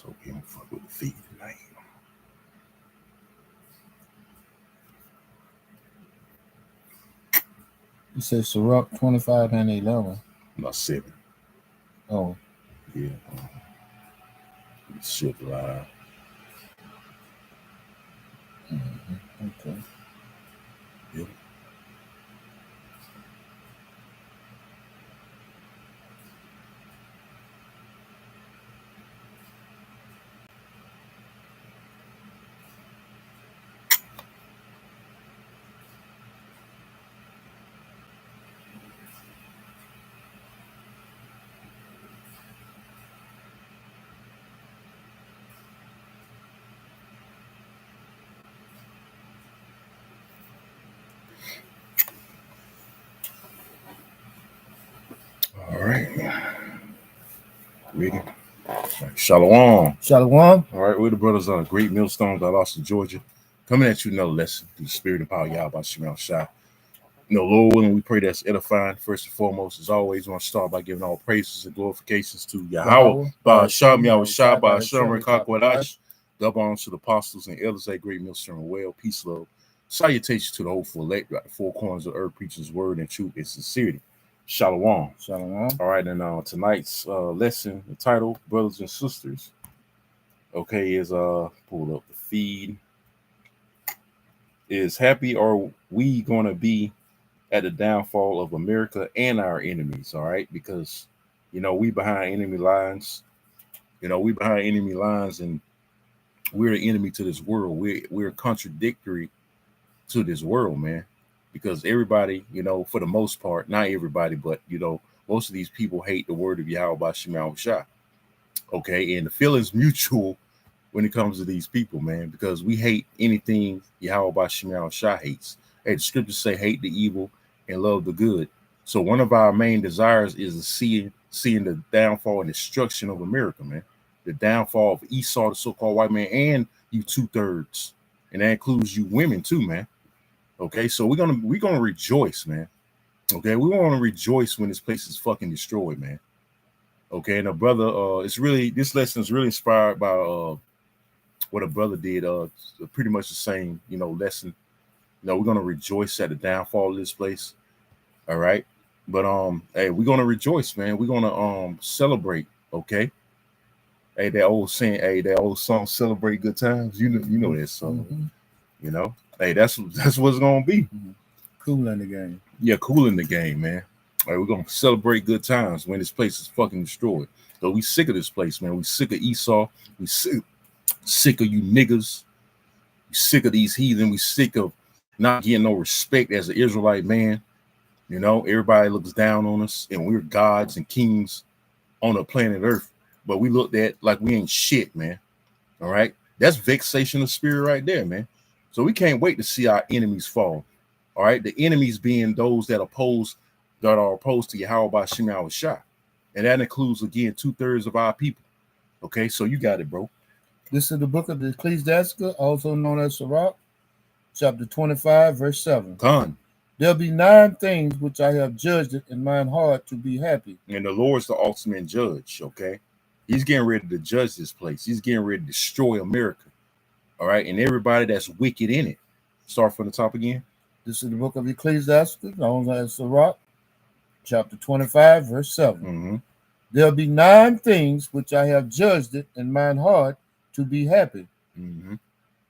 So we don't fuck with the feed tonight. You said Ciroc 25 and 11. About 7. Oh. Yeah. Shit live. Okay. Yep. All right. Ready? Shalom. Shalom. All right, we're the brothers on Great Millstones out of Austin, Georgia. Coming at you another lesson through the spirit and power of Yahweh Shemal Shah. Lord willing, we pray that's edifying. First and foremost, as always, we want to start by giving all praises and glorifications to Yahweh, by Hashem, Yahweh Shah, by Hashem, Rekakwadash. Double honors to the apostles and elders at Great Millstone Well. Peace, love. Salutations to the hopeful elect, the four corners of earth, preaching his word and truth and sincerity. Shalom. Shalom. All right, and tonight's lesson, the title, Brothers and Sisters, okay, is pull up the feed. Is happy are we going to be at the downfall of America and our enemies? All right, because we behind enemy lines. We behind enemy lines, and we're the enemy to this world. We're contradictory to this world, man. Because everybody, for the most part, not everybody, but most of these people hate the word of Yahweh by Shemal Shah. Okay, and the feeling's mutual when it comes to these people, man, because we hate anything Yahweh by Shemal Shah hates. Hey, the scriptures say hate the evil and love the good. So one of our main desires is to seeing the downfall and destruction of America, man. The downfall of Esau, the so-called white man, and you 2/3, and that includes you women too, man. Okay, so we're gonna rejoice, man. Okay, we want to rejoice when this place is fucking destroyed, man. Okay, and a brother, this lesson is really inspired by what a brother did. Pretty much the same, lesson. We're gonna rejoice at the downfall of this place. All right, but hey, we're gonna rejoice, man. We're gonna celebrate. Okay. Hey, that old saying, that old song, "Celebrate Good Times." You know that song. Mm-hmm. Hey, that's what it's gonna be. Mm-hmm. Cool in the game. Yeah, cool in the game, man. All right, we're gonna celebrate good times when this place is fucking destroyed. So we sick of this place, man. We sick of Esau. We sick of you niggas. We sick of these heathen. We sick of not getting no respect as an Israelite man. Everybody looks down on us, and we're gods and kings on the planet Earth. But we looked at like we ain't shit, man. All right, that's vexation of spirit right there, man. So we can't wait to see our enemies fall. All right, the enemies being those that are opposed to Yahweh by Shemal Shah, and that includes again 2/3 of our people. Okay, so you got it, bro. This is the book of the Ecclesiasticus, also known as Sirach, chapter 25, verse 7. Done. There'll be 9 things which I have judged it in mine heart to be happy. And the Lord's the ultimate judge, okay? He's getting ready to judge this place. He's getting ready to destroy America. All right, and everybody that's wicked in it. Start from the top again. This is the book of Ecclesiasticus, known as Sirach, chapter 25, verse 7. Mm-hmm. There'll be 9 things which I have judged it in mine heart to be happy. Mm-hmm.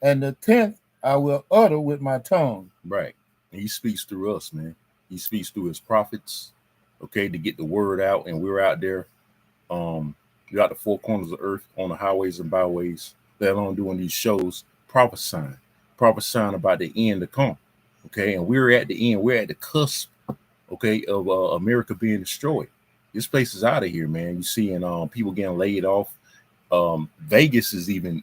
And the 10th I will utter with my tongue. Right. And he speaks through us, man. He speaks through his prophets, okay, to get the word out. And we're out there, we're out the four corners of the earth, on the highways and byways, let alone doing these shows, prophesying about the end to come. Okay, and we're at the end. We're at the cusp, okay, of America being destroyed. This place is out of here, man. You seeing people getting laid off. Vegas is even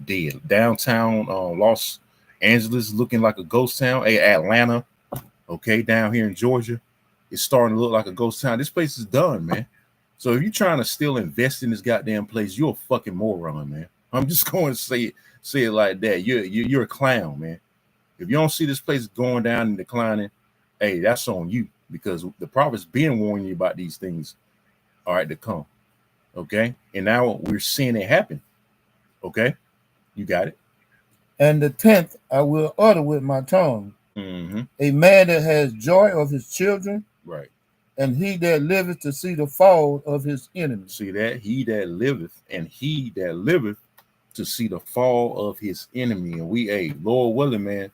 dead. Downtown Los Angeles looking like a ghost town. Hey, Atlanta, okay, down here in Georgia, it's starting to look like a ghost town. This place is done, man. So if you're trying to still invest in this goddamn place, you're a fucking moron, man. I'm just going to say it like that. You're a clown, man. If you don't see this place going down and declining, hey, that's on you, because the prophet's been warning you about these things, all right, to come. Okay, and now we're seeing it happen. Okay, you got it. And the 10th I will utter with my tongue. Mm-hmm. A man that has joy of his children, Right. and he that liveth to see the fall of his enemies. See that? He that liveth, and he that liveth to see the fall of his enemy. And we, hey, Lord willing, man,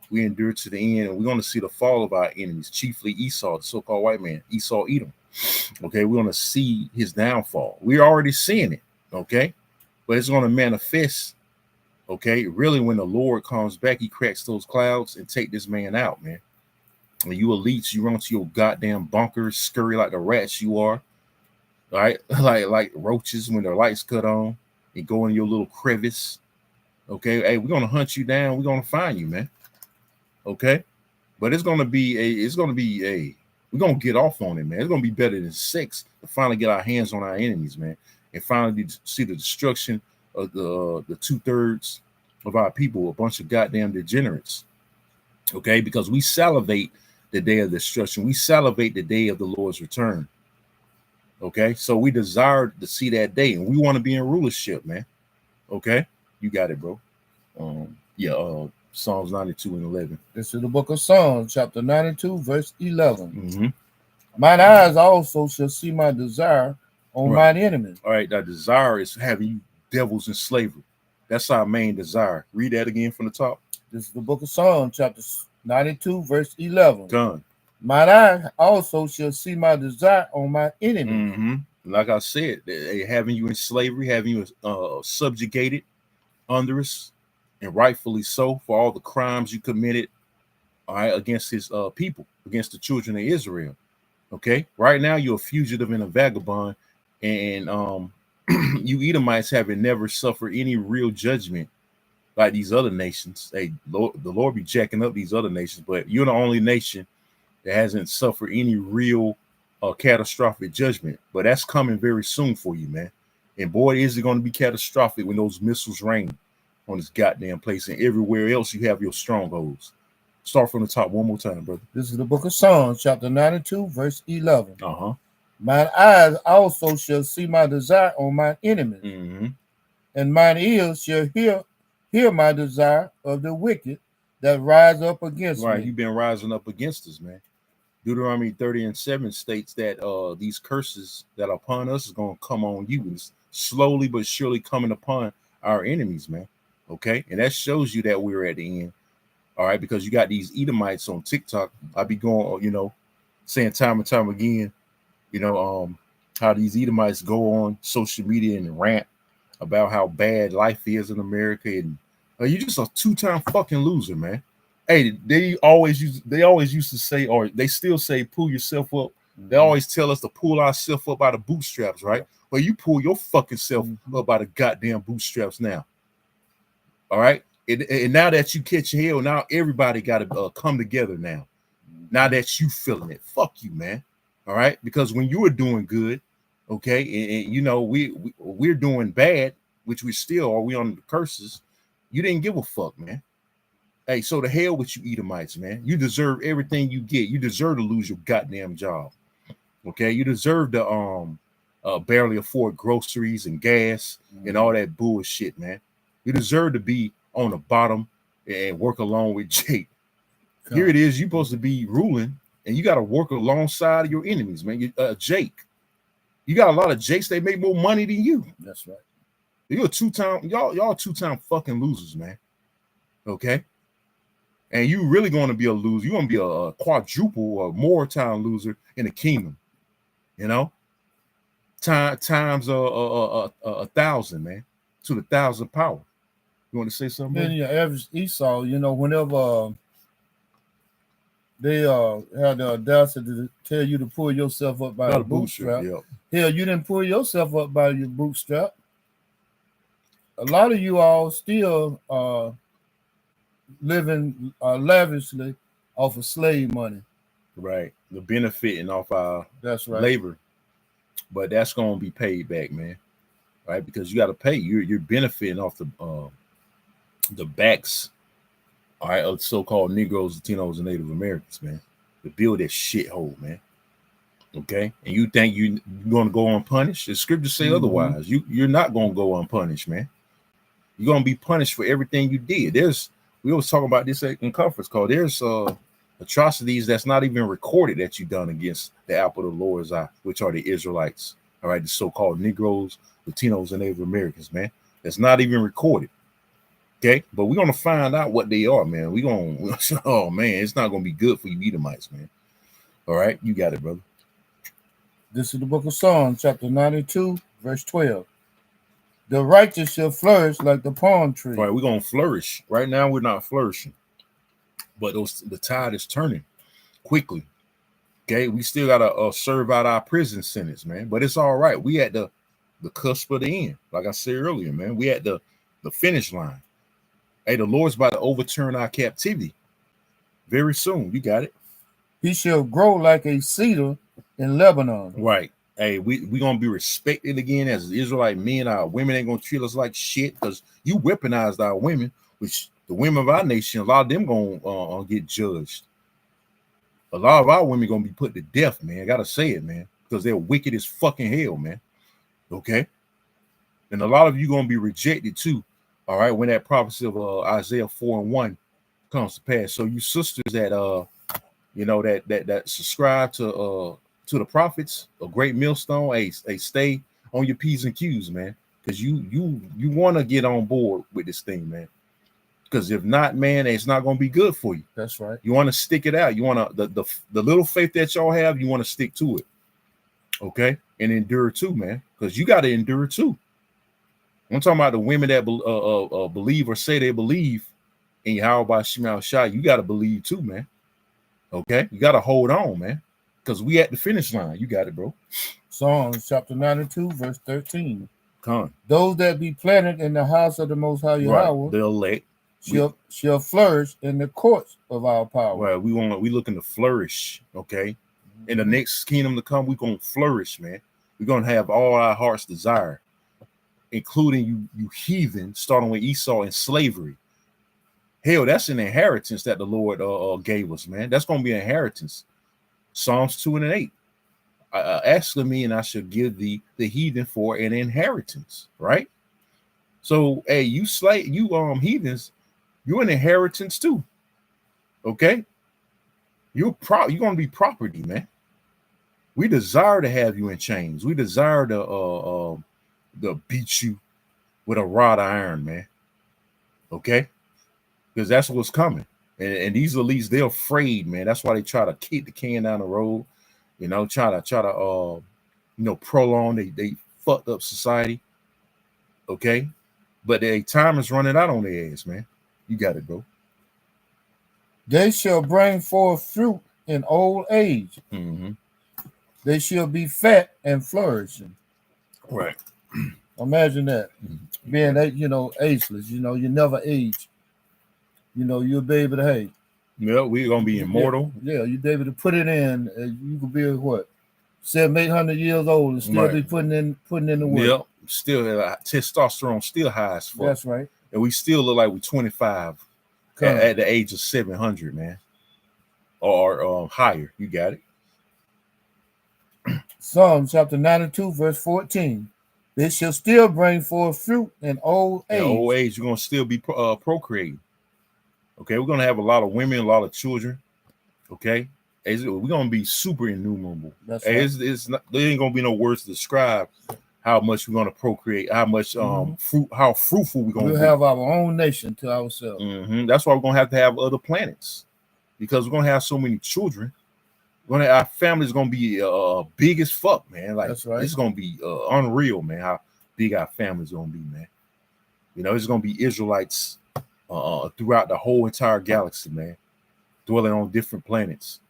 we endure to the end, and we're going to see the fall of our enemies, chiefly Esau, the so-called white man, Esau Edom. Okay, we're going to see his downfall. We're already seeing it, okay? But it's going to manifest, okay? Really, when the Lord comes back, he cracks those clouds and take this man out, man. When you elites, you run to your goddamn bunkers, scurry like the rats you are, all right? like roaches when their lights cut on, and go in your little crevice. Okay, hey, we're gonna hunt you down. We're gonna find you, man. Okay, but it's gonna be we're gonna get off on it, man. It's gonna be better than sex to finally get our hands on our enemies, man, and finally see the destruction of the 2/3 of our people, a bunch of goddamn degenerates. Okay, because we salivate the day of destruction. We salivate the day of the Lord's return. Okay, so we desire to see that day, and we want to be in rulership, man. Okay, you got it, bro. Psalms 92 and 11. This is the book of Psalms, chapter 92, verse 11. Mm-hmm. Mine eyes also shall see my desire on mine enemies. All right, that desire is having you devils in slavery. That's our main desire. Read that again from the top. This is the book of Psalms, chapter 92, verse 11. Done. Mine eye also shall see my desire on my enemies. Mm-hmm. Like I said, they having you in slavery, having you subjugated under us, and rightfully so, for all the crimes you committed, all right, against his people, against the children of Israel. Okay, right now you're a fugitive and a vagabond, and you Edomites haven't never suffered any real judgment like these other nations. Hey, the Lord be jacking up these other nations, but you're the only nation that hasn't suffered any real catastrophic judgment. But that's coming very soon for you, man. And boy, is it going to be catastrophic when those missiles rain on this goddamn place, and everywhere else you have your strongholds. Start from the top one more time, brother. This is the book of Psalms, chapter 92, verse 11. Uh-huh. Mine eyes also shall see my desire on my enemies, Mm-hmm. and mine ears shall hear my desire of the wicked that rise up against Right, me. you've been rising up against us, man. Deuteronomy 30 and 7 states that these curses that are upon us is going to come on you. It's slowly but surely coming upon our enemies, man. Okay, and that shows you that we're at the end. All right, because you got these Edomites on TikTok. I be going, saying time and time again, how these Edomites go on social media and rant about how bad life is in America, and you're just a two-time fucking loser, man. Hey, they always used to say, or they still say, pull yourself up. Mm-hmm. They always tell us to pull ourselves up by the bootstraps, right? Well, you pull your fucking self up by the goddamn bootstraps now. All right, and now that you catch hell, now everybody got to come together now. Now that you feeling it, fuck you, man. All right, because when you were doing good, okay, and we're doing bad, which we still are. We on the curses. You didn't give a fuck, man. Hey, so the hell with you Edomites, man. You deserve everything you get. You deserve to lose your goddamn job. Okay, you deserve to barely afford groceries and gas and all that bullshit, man. You deserve to be on the bottom and work along with Jake. Here it is. You're supposed to be ruling, and you got to work alongside of your enemies, man. Jake. You got a lot of Jakes. They make more money than you. That's right. You're a two-time, y'all two-time fucking losers, man. Okay. And you really going to be a loser. You're going to be a quadruple or more time loser in the kingdom. Times 1,000, man. To the 1,000 power. You want to say something? Then your average Esau, whenever they had the audacity to tell you to pull yourself up by the bootstrap. Yep. Hell, you didn't pull yourself up by your bootstrap. A lot of you all still living lavishly off of slave money. Right. The benefiting off our labor. But that's going to be paid back, man. Right? Because you got to pay. You're benefiting off the backs, all right, of so-called Negroes, Latinos, and Native Americans, man. To build that shithole, man. Okay? And you think you're going to go unpunished? The scriptures say otherwise. You're not going to go unpunished, man. You're gonna be punished for everything you did. We was talking about this in conference call. There's atrocities that's not even recorded that you done against the apple of the Lord's eye, which are the Israelites. All right, the so-called Negroes, Latinos, and Native Americans, man. That's not even recorded. Okay, but we're gonna find out what they are, man. Oh man, it's not gonna be good for you Edomites, man. All right, you got it, brother. This is the book of Psalms, chapter 92, verse 12. The righteous shall flourish like the palm tree. All right, we're gonna flourish. Right now, we're not flourishing, but the tide is turning quickly. Okay, we still gotta serve out our prison sentence, man. But it's all right. We at the cusp of the end, like I said earlier, man. We at the finish line. Hey, the Lord's about to overturn our captivity very soon. You got it. He shall grow like a cedar in Lebanon. Right. Hey, we gonna be respected again as Israelite men. Our women ain't gonna treat us like shit because you weaponized our women, which the women of our nation, a lot of them gonna get judged. A lot of our women gonna be put to death, man. I gotta say it, man, because they're wicked as fucking hell, man. Okay. And a lot of you gonna be rejected too. All right, when that prophecy of Isaiah 4:1 comes to pass. So you sisters that that subscribe to the prophets, a great millstone, hey, stay on your P's and Q's, man. Because you want to get on board with this thing, man. Because if not, man, it's not gonna be good for you. That's right. You want to stick it out. You want to the little faith that y'all have, you want to stick to it. Okay, and endure too, man. Because you got to endure too. I'm talking about the women that believe or say they believe in Yahweh Shema Shai. You got to believe too, man. Okay, you got to hold on, man, because we at the finish line. You got it, bro. Psalms chapter 92, verse 13. Come. Those that be planted in the house of the Most High Yahweh, the elect, shall flourish in the courts of our power. Right, we looking to flourish. Okay, in the next kingdom to come, we gonna flourish, man. We're gonna have all our heart's desire, including you heathen, starting with Esau and slavery. Hell, that's an inheritance that the Lord gave us, man. That's gonna be an inheritance. Psalms 2 and 8. Ask of me, and I shall give thee the heathen for an inheritance. Right. So, hey, you heathens, you're an inheritance too. Okay. You're gonna be property, man. We desire to have you in chains. We desire to beat you with a rod of iron, man. Okay, because that's what's coming. And these elites, they're afraid, man. That's why they try to kick the can down the road. You know, try to prolong they fucked up society. Okay, but their time is running out on their ass, man. You got it, bro. They shall bring forth fruit in old age. Mm-hmm. They shall be fat and flourishing. Right. Imagine that. Being ageless. You never age. You'll be able to, hey. Yeah, we're gonna be immortal. Yeah, you'll be able to put it in. You could be 700-800 years old and still be putting in the work. Yep. Still testosterone still high as fuck. That's right. And we still look like we're 25 at the age of 700, man. Or higher. You got it. Psalm chapter 92, verse 14. They shall still bring forth fruit in old age. In old age, you're going to still be procreating. Okay, we're going to have a lot of women, a lot of children. Okay, we're going to be super innumerable. That's right. It's not, there ain't going to be no words to describe how much we're going to procreate, how much how fruitful we're going to be. We'll have our own nation to ourselves. Mm-hmm. That's why we're going to have other planets, because we're going to have so many children. Our family's gonna be big as fuck, man. Like, that's right. It's gonna be unreal, man. How big our family's gonna be, man. It's gonna be Israelites throughout the whole entire galaxy, man, dwelling on different planets.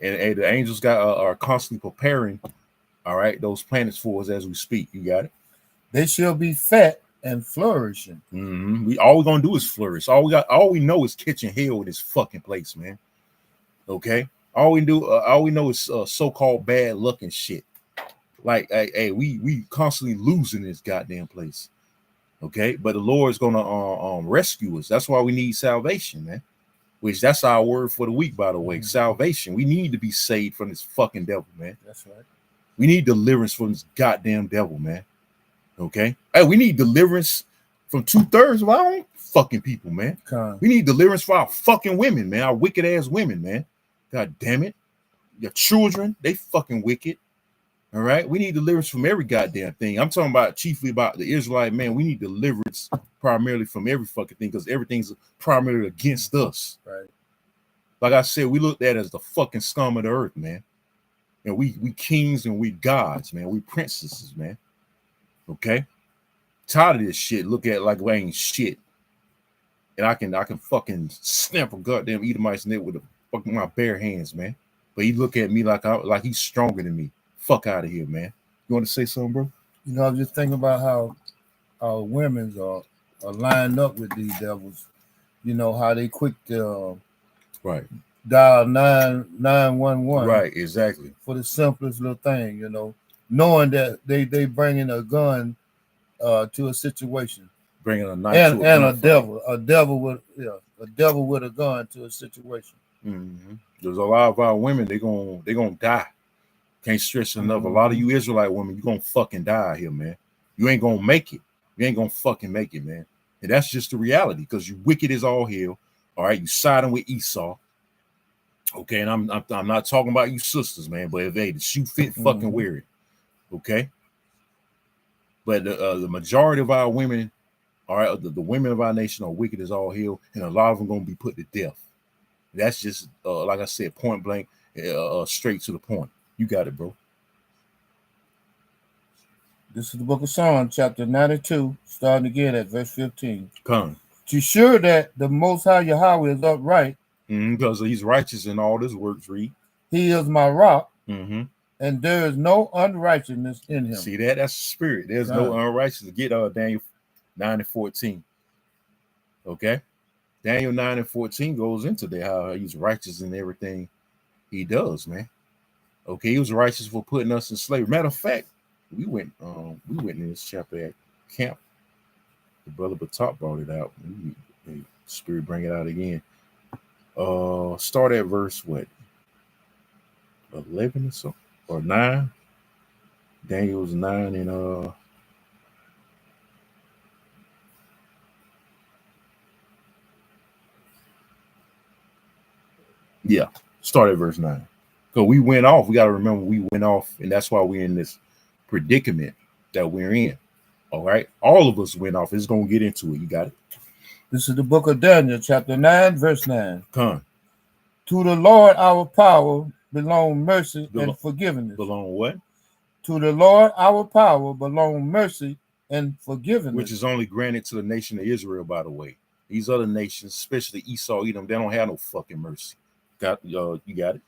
And the angels are constantly preparing, all right, those planets for us as we speak. You got it. They shall be fat and flourishing. Mm-hmm. All we're gonna do is flourish. All we know is catching hell in this fucking place, man. Okay. All we know is so-called bad luck and shit. Like, hey, we constantly losing this goddamn place. Okay, but the Lord's gonna rescue us. That's why we need salvation, man. Which that's our word for the week, by the way. Mm-hmm. Salvation. We need to be saved from this fucking devil, man. That's right. We need deliverance from this goddamn devil, man. Okay. Hey, we need deliverance from 2/3 of our own fucking people, man. Con. We need deliverance for our fucking women, man. Our wicked ass women, man. God damn it. Your children, they fucking wicked. All right. We need deliverance from every goddamn thing. I'm talking about chiefly about the Israelite man. We need deliverance primarily from every fucking thing because everything's primarily against us. Right. Like I said, we looked at as the fucking scum of the earth, man. And we kings and we gods, man. We princesses, man. Okay. Tired of this shit. Look at it like we ain't shit. And I can fucking snap a goddamn Edomite's neck with fucking my bare hands, man. But he look at me like he's stronger than me. Fuck out of here, man. You want to say something, bro? You know, I'm just thinking about how our women's are lined up with these devils. You know, how they quick to right. dial 911. Right, exactly. For the simplest little thing, you know, knowing that they bringing a gun to a situation. Bringing a knife and a fight. devil with a gun to a situation. Mm-hmm. There's a lot of our women, they gonna die. Can't stress enough. Mm-hmm. A lot of you Israelite women, you gonna fucking die here, man. You ain't gonna make it. You ain't gonna fucking make it, man. And that's just the reality, because you wicked as all hell. All right, you siding with Esau. Okay, and I'm not talking about you sisters, man. But if the shoe fit, fucking wear it. Okay. But the majority of our women, all right, the women of our nation are wicked as all hell, and a lot of them gonna be put to death. That's just like I said, point blank, straight to the point. You got it, bro. This is the book of Psalms, chapter 92, starting again at verse 15. Come. To sure that the Most High Yahweh is upright, because he's righteous in all his works. Read. He is my rock, and there is no unrighteousness in him. See that? That's the spirit. There's no unrighteousness. Get Daniel 9:14. Okay. Daniel 9:14 goes into that, how he's righteous in everything he does, man. Okay, he was righteous for putting us in slavery. Matter of fact, we went in this chapter at camp. The brother Batak brought it out. The spirit bring it out again. Start at verse what? 11 or so, or 9. Daniel's 9 and yeah, start at verse 9. So we went off. We got to remember we went off, and that's why we're in this predicament that we're in. All right, all of us went off. It's gonna get into it. You got it. This is the book of Daniel, chapter 9, verse 9. Come. To the Lord our power belong mercy and forgiveness. Belong what? To the Lord our power belong mercy and forgiveness, which is only granted to the nation of Israel. By the way, these other nations, especially Esau, Edom, they don't have no fucking mercy. You got it.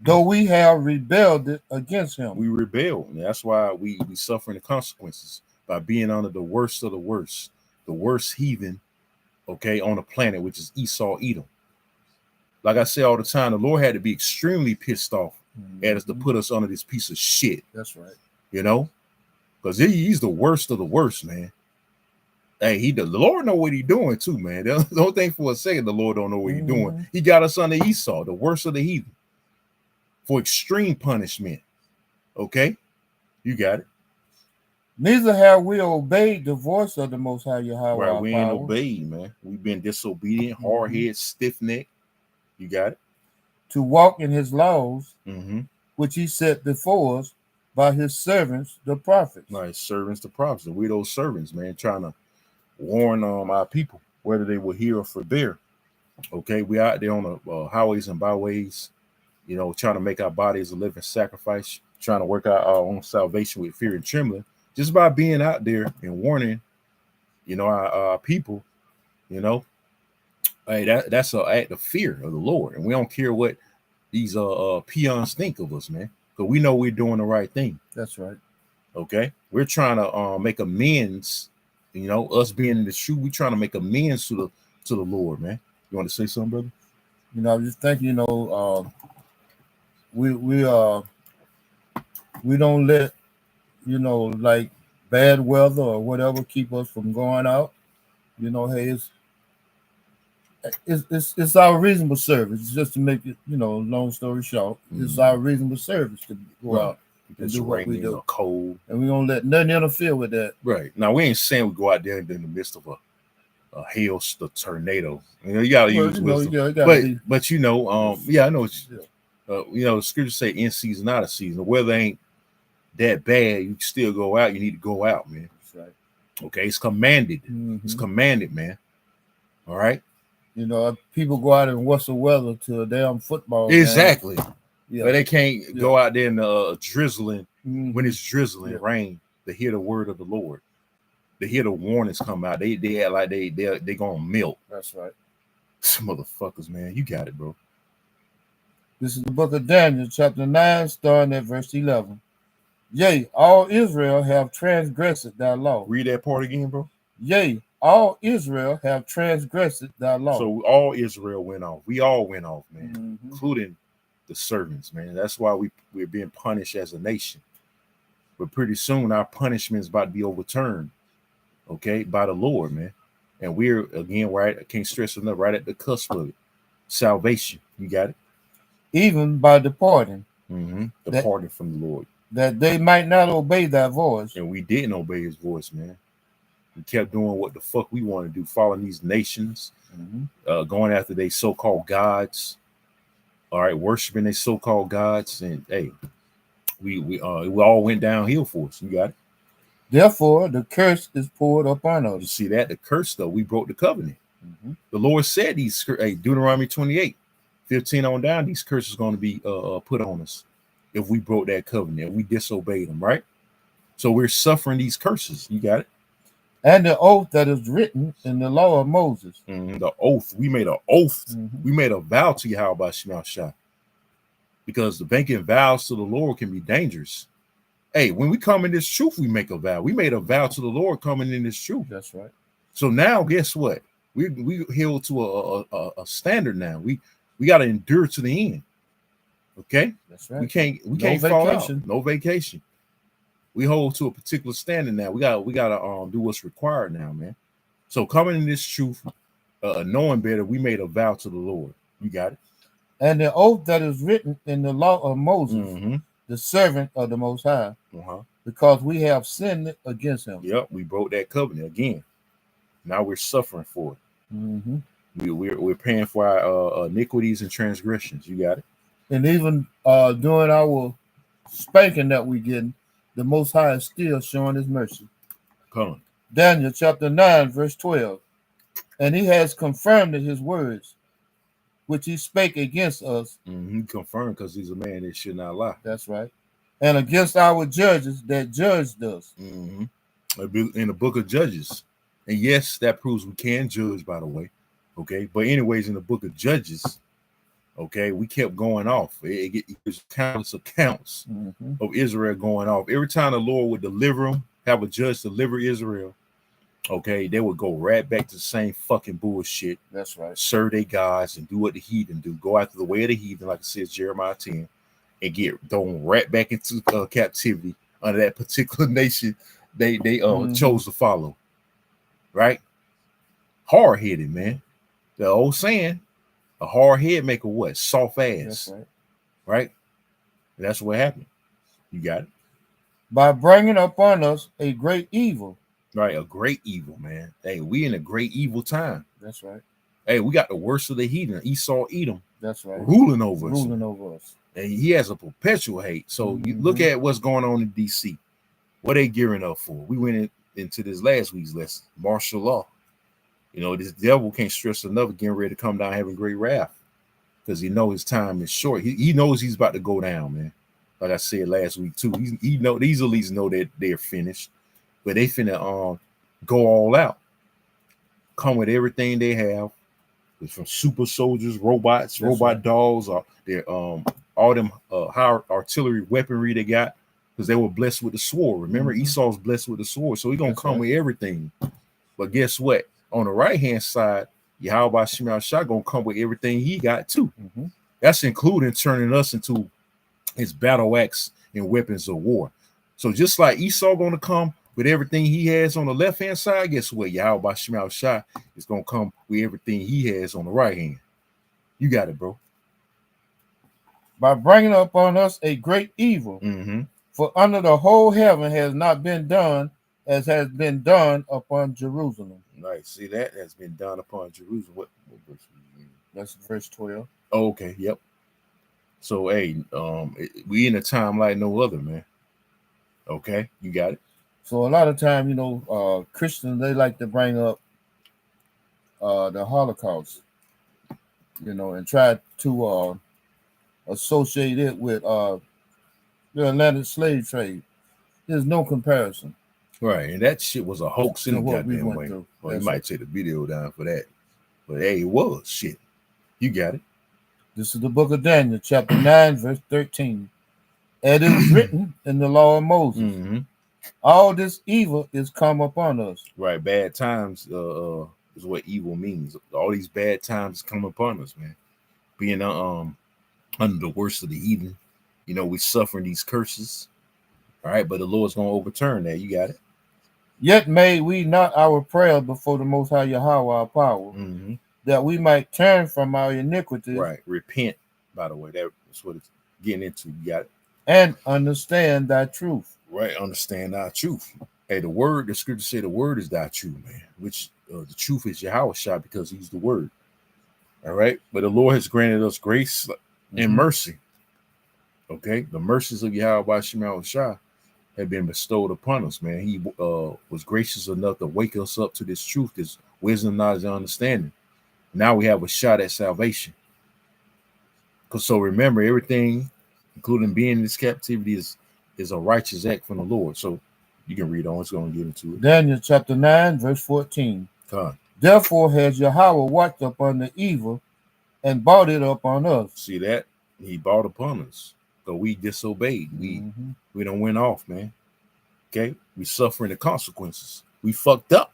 Though we have rebelled against him. We rebelled. And that's why we suffering the consequences by being under the worst of the worst heathen, okay, on the planet, which is Esau, Edom. Like I say all the time, the Lord had to be extremely pissed off at us to put us under this piece of shit. That's right. You know, because he's the worst of the worst, man. Hey, the Lord know what he's doing too, man. Don't think for a second the Lord don't know what he's doing. He got us under Esau, the worst of the heathen, for extreme punishment. Okay, you got it. Neither have we obeyed the voice of the Most High Yahweh. Right, we ain't obeyed, man. We've been disobedient, hard-headed, stiff-necked. You got it. To walk in his laws, which he set before us by his servants, the prophets. Right, servants, the prophets. We're those servants, man, trying to warn our people, whether they will hear or forbear. Okay, we out there on the highways and byways, you know, trying to make our bodies a living sacrifice, trying to work out our own salvation with fear and trembling, just by being out there and warning, you know, our people, you know. Hey, that's an act of fear of the Lord, and we don't care what these peons think of us, man, because we know we're doing the right thing. That's right. Okay, we're trying to make amends. You know, us being in the shoe, we're trying to make amends to the Lord, man. You want to say something, brother? You know, I just think, you know, we don't let, you know, like bad weather or whatever keep us from going out. You know, hey, it's our reasonable service. It's just to make it, you know, long story short, it's our reasonable service to go out and do what we do. Or cold. And we don't let nothing interfere with that. Right. Now, we ain't saying we go out there in the midst of a hail, a tornado. You got to use wisdom. But you know, I know what the scriptures say in season, out of season. The weather ain't that bad. You can still go out. You need to go out, man. That's right. Okay, it's commanded. It's commanded, man. All right. You know, people go out and watch the weather to a damn football. Exactly. Yeah. But they can't go out there and drizzling when it's drizzling rain to hear the word of the Lord. To hear the warnings come out. They act like they're gonna melt. That's right. Some motherfuckers, man. You got it, bro. This is the book of Daniel, chapter 9, starting at verse 11. Yea, all Israel have transgressed thy law. Read that part again, bro. Yea, all Israel have transgressed thy law. So all Israel went off. We all went off, man, including the servants, man. That's why we're being punished as a nation. But pretty soon our punishment is about to be overturned, okay, by the Lord, man. And we're again right. I can't stress enough. Right at the cusp of it, salvation. You got it. Even by departing, departing from the Lord, that they might not obey thy voice. And we didn't obey his voice, man. We kept doing what the fuck we want to do, following these nations, going after they so-called gods. All right, worshiping they so-called gods, and hey, we all went downhill for us. You got it. Therefore, the curse is poured upon us. You see that? The curse, though, we broke the covenant. The Lord said these, Deuteronomy 28:15 on down, these curses are going to be put on us if we broke that covenant, we disobeyed them, right? So we're suffering these curses. You got it? And the oath that is written in the law of Moses. The oath. We made an oath. We made a vow to Yahweh Shema Shah. Because the making vows to the Lord can be dangerous. Hey, when we come in this truth, we make a vow. We made a vow to the Lord coming in this truth. That's right. So now, guess what? We held to a standard now. We got to endure to the end. Okay? That's right. We can't fall out. No vacation. We hold to a particular standard now. We gotta do what's required now, man. So coming in this truth, knowing better, we made a vow to the Lord. You got it. And the oath that is written in the law of Moses, the servant of the Most High, because we have sinned against him. Yep, we broke that covenant again. Now we're suffering for it. We're paying for our iniquities and transgressions. You got it. And even during our spanking that we getting, the Most High is still showing his mercy. Come on. Daniel chapter 9, verse 12. And he has confirmed his words, which he spake against us. He confirmed because he's a man that should not lie. That's right. And against our judges that judged us. In the book of Judges. And yes, that proves we can judge, by the way. Okay. But anyways, in the book of Judges, okay, we kept going off. It was countless accounts of Israel going off. Every time the Lord would deliver them, have a judge deliver Israel, okay, they would go right back to the same fucking bullshit. That's right. Serve their gods and do what the heathen do. Go after the way of the heathen, like it says Jeremiah 10, and get thrown right back into captivity under that particular nation they chose to follow. Right? Hard-headed, man. The old saying, a hard head make a what? Soft ass. That's right. Right? And that's what happened. You got it? By bringing upon us a great evil. Right, a great evil, man. Hey, we in a great evil time. That's right. Hey, we got the worst of the heathen, Esau, Edom. That's right. Ruling over us. And he has a perpetual hate. So you look at what's going on in D.C. What they gearing up for? We went into this last week's lesson, martial law. You know, this devil can't stress enough getting ready to come down having great wrath because he knows his time is short. He knows he's about to go down, man. Like I said last week too, he know these elites know that they're finished, but they finna go all out, come with everything they have, from super soldiers, robots, robot dolls, or their all them high artillery weaponry they got because they were blessed with the sword. Remember, Esau's blessed with the sword, so he's gonna come with everything. But guess what? On the right hand side, Yahweh Shema Shah gonna come with everything he got too. That's including turning us into his battle axe and weapons of war. So just like Esau gonna come with everything he has on the left hand side, guess what? Yahweh Shema Shah is gonna come with everything he has on the right hand. You got it, bro. By bringing upon us a great evil, For under the whole heaven has not been done as has been done upon Jerusalem. Right. See, that has been done upon Jerusalem. What verse are you reading? That's verse 12. Oh, okay. Yep. So, hey, we in a time like no other, man. Okay, you got it. So a lot of time, Christians, they like to bring up the Holocaust, and try to associate it with the Atlantic slave trade. There's no comparison. Right, and that shit was a hoax in to the what we goddamn went way. through. Well, you That's might right. take the video down for that, but hey, it was shit. You got it. This is the book of Daniel, chapter 9, verse 13. And it is written in the law of Moses, Mm-hmm. all this evil is come upon us. Right, bad times is what evil means. All these bad times come upon us, man. Being under the worst of the heathen, we suffering these curses. All right, but the Lord's gonna overturn that. You got it. Yet made we not our prayer before the Most High Yahweh our power, Mm-hmm. that we might turn from our iniquities Right, repent. By the way, that's what it's getting into. You got it. and understand thy truth. Right, understand our truth. Hey, the scripture say the word is thy truth, man. Which the truth is Yahweh Shah because he's the word. All right, but the Lord has granted us grace and mercy. Okay, the mercies of Yahweh Shah have been bestowed upon us, man. He was gracious enough to wake us up to this truth, this wisdom, knowledge, and understanding. Now we have a shot at salvation. So remember, everything, including being in this captivity, is a righteous act from the Lord. So you can read on. It's going to get into it. Daniel chapter 9, verse 14. Come. Therefore has Yahweh watched upon the evil and brought it upon us. See that? He brought upon us. So we disobeyed. We don't went off, man. Okay? We suffering the consequences. We fucked up.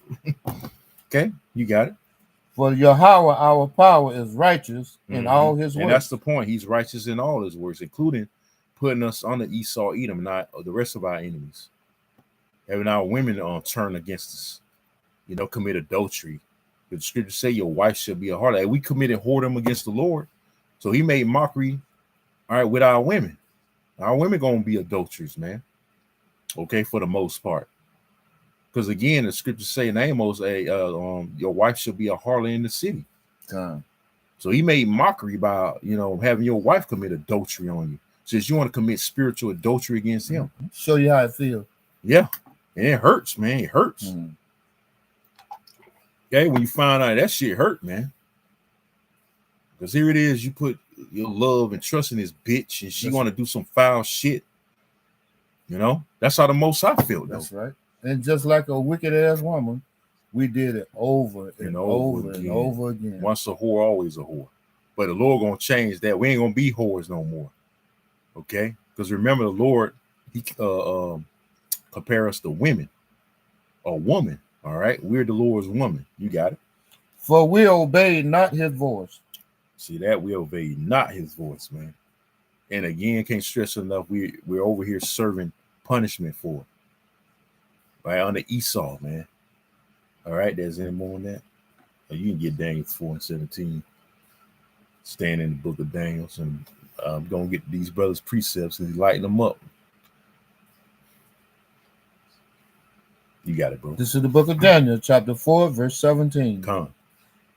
Okay? You got it. For Yahweh our power is righteous in all his works. And that's the point. He's righteous in all his works, including putting us on the Esau, Edom, not the rest of our enemies. Having our women turn against us, commit adultery. The scripture say your wife shall be a harlot. Like, we committed whoredom against the Lord. So he made mockery, all right, with our women. Our women gonna be adulterers, man. Okay, for the most part. Because again, the scriptures say in Amos, your wife shall be a harlot in the city. So he made mockery by having your wife commit adultery on you. Says you want to commit spiritual adultery against him. Show you how it feels. Yeah, and it hurts, man. It hurts. Okay, when you find out that shit hurt, man. Because here it is, you put your love and trust in this bitch, and she want to do some foul shit. That's how the Most High felt. That's right. And just like a wicked ass woman, we did it over and over and over again. Once a whore, always a whore. But the Lord gonna change that. We ain't gonna be whores no more. Okay? Because remember, the Lord, he compare us to women. A woman. All right. We're the Lord's woman. You got it. For we obeyed not his voice. See that? We obeyed not his voice, man. And again, can't stress enough, we're over here serving punishment for it. Right, under Esau, man. All right, there's any more on that? You can get Daniel 4 and 17. Stand in the book of Daniel, and I'm going to get these brothers' precepts and lighten them up. You got it, bro. This is the book of Daniel, chapter 4, verse 17. Come.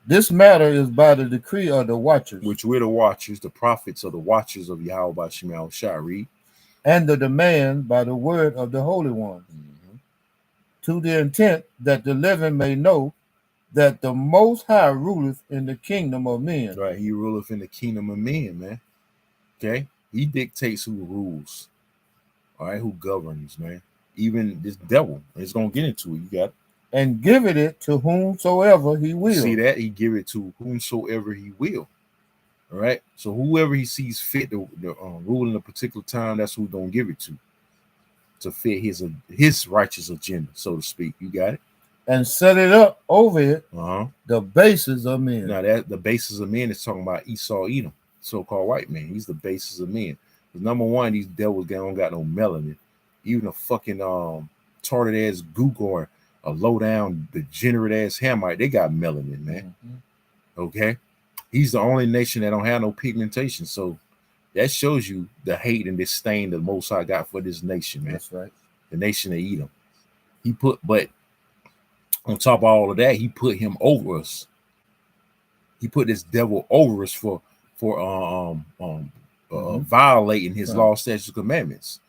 This matter is by the decree of the watchers. Which we're the watchers, the prophets of the watchers of Yahweh Shema Shari. And the demand by the word of the Holy One. To the intent that the living may know that the Most High ruleth in the kingdom of men. Right, he ruleth in the kingdom of men, man. Okay? He dictates who rules. All right, who governs, man. Even this devil is going to get into it. You got it. And give it to whomsoever he will. See that? He give it to whomsoever he will. All right? So whoever he sees fit to rule in a particular time, that's who he's going to give it to fit his righteous agenda, so to speak. You got it? And set it up over it, the bases of men. Now, that the bases of men is talking about Esau, Edom, so-called white man. He's the basis of men. Because number one, these devils don't got no melanin. Even a fucking tarted ass gook or a low down degenerate ass Hamite, they got melanin, man. Okay, he's the only nation that don't have no pigmentation. So That shows you the hate and disdain the Most High got for this nation, man. That's right. The nation of Edom. But on top of all of that, he put him over us. He put this devil over us for violating his law, statutes, commandments.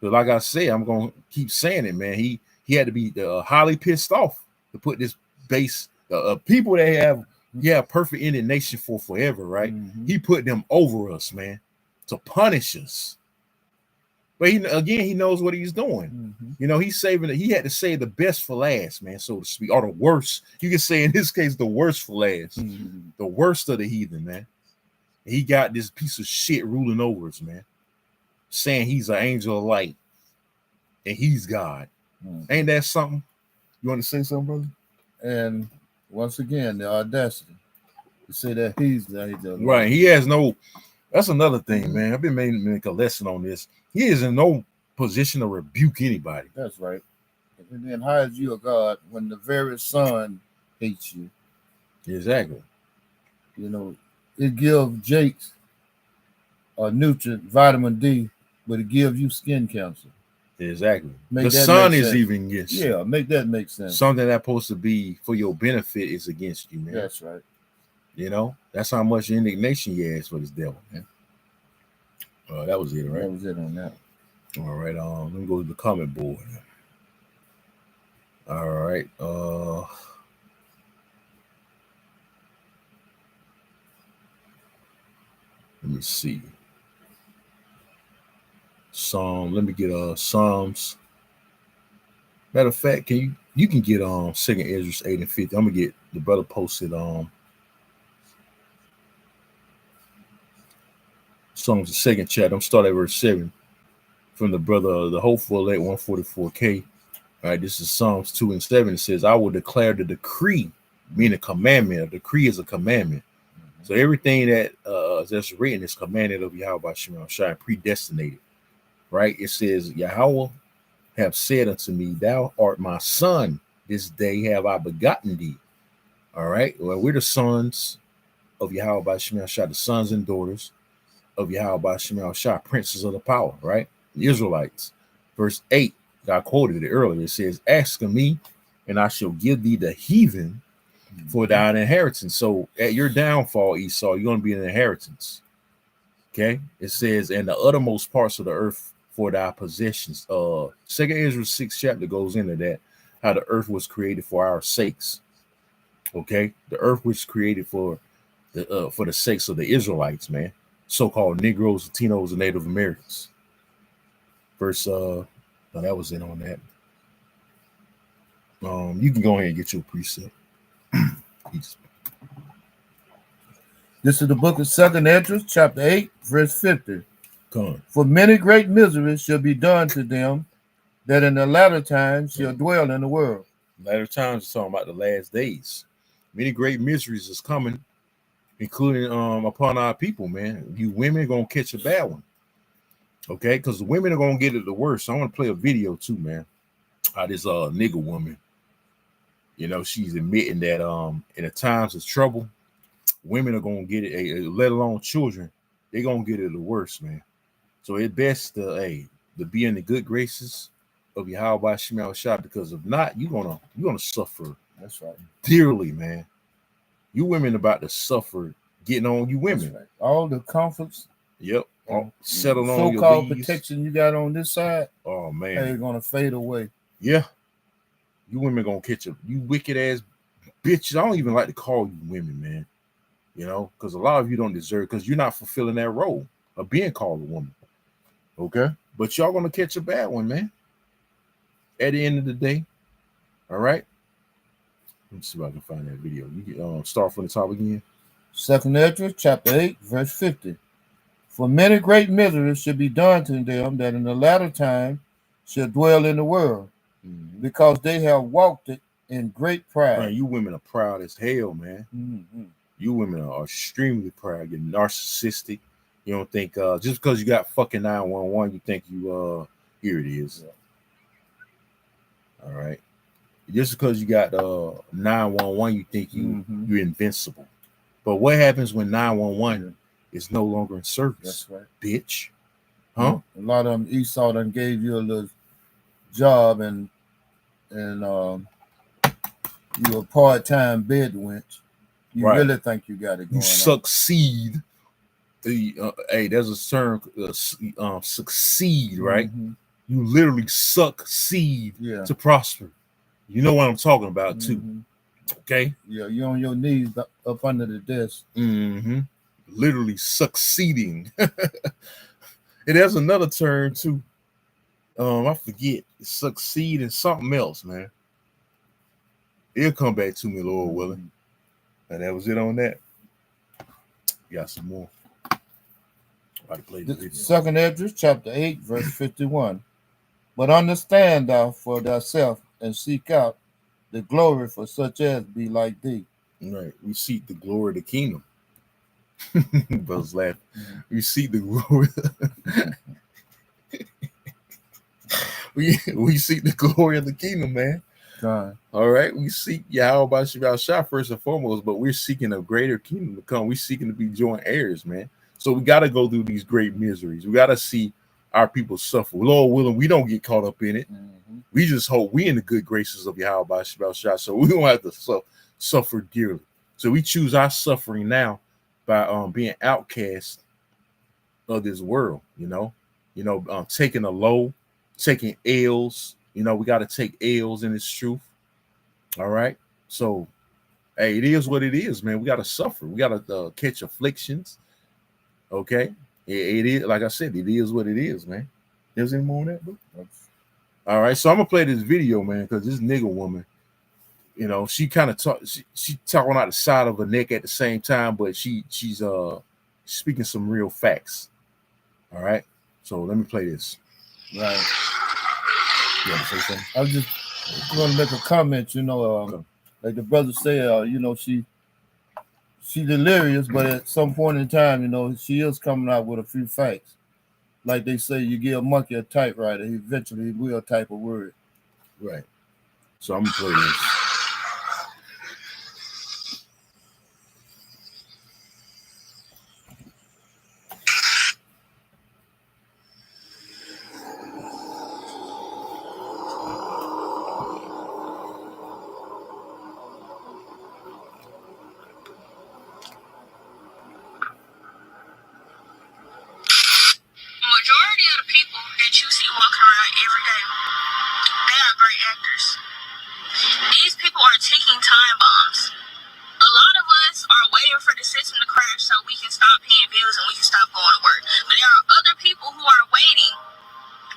But like I said, I'm gonna keep saying it, man. He had to be highly pissed off to put this base people that have perfect indignation for forever, right? He put them over us, man, to punish us. But he knows what he's doing. You know, he's saving it. He had to save the best for last, man, so to speak, or the worst. You can say in this case, the worst for last, the worst of the heathen, man. And he got this piece of shit ruling over us, man, saying he's an angel of light and he's God. Ain't that something? You want to say something, brother? And once again, the audacity to say that he's the angel of light. Right. He has no. That's another thing, man. I've been making a lesson on this. He is in no position to rebuke anybody. That's right. And then how is you a God when the very sun hates you? Exactly. You know, it gives Jake's a nutrient, vitamin D, but it gives you skin cancer. Exactly. The sun is even against you. Yeah, make that make sense. Something that's supposed to be for your benefit is against you, man. That's right. You know, that's how much indignation he has for this devil, man. That was it, right? That was it on that. All right, let me go to the comment board. All right. Let me see. Let me get Psalms. Matter of fact, you can get 2nd Ezra 8 and 50. I'm gonna get the brother posted Psalms the second chapter. I'm starting at verse 7 from the brother the Hopeful at 144K. All right, this is Psalms 2 and 7. It says, I will declare the decree, meaning a commandment. A decree is a commandment. So everything that's written is commanded of Yahweh Shema Shai, predestinated. Right? It says, Yahweh have said unto me, thou art my son. This day have I begotten thee. All right. Well, we're the sons of Yahweh Shema Shai, the sons and daughters of Yahweh Shema Shai, princes of the power, right? The Israelites. Verse 8, I quoted it earlier. It says, ask of me, and I shall give thee the heathen for thine inheritance. So at your downfall, Esau, you're going to be an inheritance. Okay. It says, and the uttermost parts of the earth for thy possessions. 2nd Ezra 6 chapter goes into that, how the earth was created for our sakes. Okay. The earth was created for the sakes of the Israelites, man. So-called Negroes, Latinos, and Native Americans. Verse, that was it on that. You can go ahead and get your precept. This is the book of 2nd Ezra, chapter 8, verse 50. Come on. For many great miseries shall be done to them that in the latter times shall dwell in the world. Latter times is talking about the last days. Many great miseries is coming, including upon our people, man. You women gonna catch a bad one. Okay, because the women are gonna get it the worst. So I want to play a video too, man. How this nigger woman, you know, she's admitting that in the times of trouble, women are gonna get it, let alone children, they're gonna get it the worst, man. So it's best to be in the good graces of Yahweh Shema Shai, because if not, you're gonna suffer. That's right. Dearly, man. You women about to suffer getting on you women. Right. All the comforts. Yep. Settle on your so-called protection you got on this side. Oh man. They're gonna fade away. Yeah. You women gonna catch you wicked ass bitches. I don't even like to call you women, man. You know, because a lot of you don't deserve, because you're not fulfilling that role of being called a woman. Okay. But y'all gonna catch a bad one, man. At the end of the day. All right. Let's see if I can find that video. You can start from the top again. 2nd Ezra, chapter 8, verse 50. For many great miseries should be done to them that in the latter time shall dwell in the world, because they have walked it in great pride. Man, you women are proud as hell, man. You women are extremely proud. You're narcissistic. You don't think just because you got fucking 911, you think you here it is. All right. Just because you got 911, you think you're invincible. But what happens when 911 is no longer in service. That's right. Bitch. Huh? A lot of them, Esau done gave you a little job and you a part-time bed wench. You Right. really think you got it going You succeed. Hey, there's a term, succeed, right? Mhm. You literally succeed Yeah. to prosper. You know what I'm talking about, too. Mhm. Okay? Yeah, you on your knees up under the desk. Mm-hmm. Literally succeeding. And there's another term, too. I forget. Succeed in something else, man. It'll come back to me, Lord willing. And that was it on that. Got some more. About to play the video. 2nd Esdras chapter 8, verse 51. But understand thou for thyself and seek out the glory for such as be like thee. Right. We seek the glory of the kingdom. Brothers laughing. We seek the glory. we seek the glory of the kingdom, man. God. All right. We seek Yahweh Shah first and foremost, but we're seeking a greater kingdom to come. We're seeking to be joint heirs, man. So we got to go through these great miseries. We got to see our people suffer. Lord willing, we don't get caught up in it. We just hope we in the good graces of Yahweh Shah, so we don't have to suffer dearly. So we choose our suffering now by being outcast of this world, taking a low, taking L's. We got to take L's in this truth. All right. So, hey, it is what it is, man. We got to suffer. We got to catch afflictions. Okay. It is, like I said, it is what it is, man. There's any more on that, bro? All right. So I'm going to play this video, man, because this nigga woman, she kind of she talking out the side of her neck at the same time, but she's speaking some real facts. All right. So let me play this. Right. You want to say something? I was just going to make a comment, like the brother said, she delirious, but at some point in time, she is coming out with a few facts. Like they say, you give a monkey a typewriter, eventually he will type a word. Right. So I'm going to play this. Majority of the people that you see walking around every day, they are great actors. These people are ticking time bombs. A lot of us are waiting for the system to crash so we can stop paying bills and we can stop going to work. But there are other people who are waiting,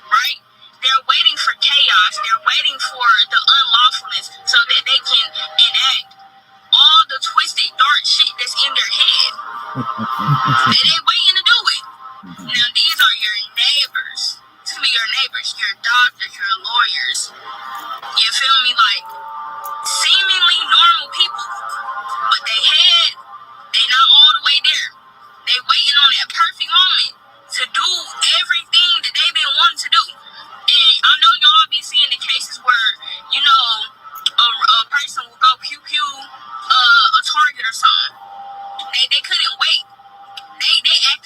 right? They're waiting for chaos. They're waiting for the unlawfulness so that they can enact all the twisted, dark shit that's in their head. They waiting to do it. Now, these are your neighbors. To be your neighbors, your doctors, your lawyers. You feel me? Like, seemingly normal people. But they not all the way there. They waiting on that perfect moment to do everything that they've been wanting to do. And I know y'all be seeing the cases where, a person will go pew-pew a target or something. They couldn't wait. They act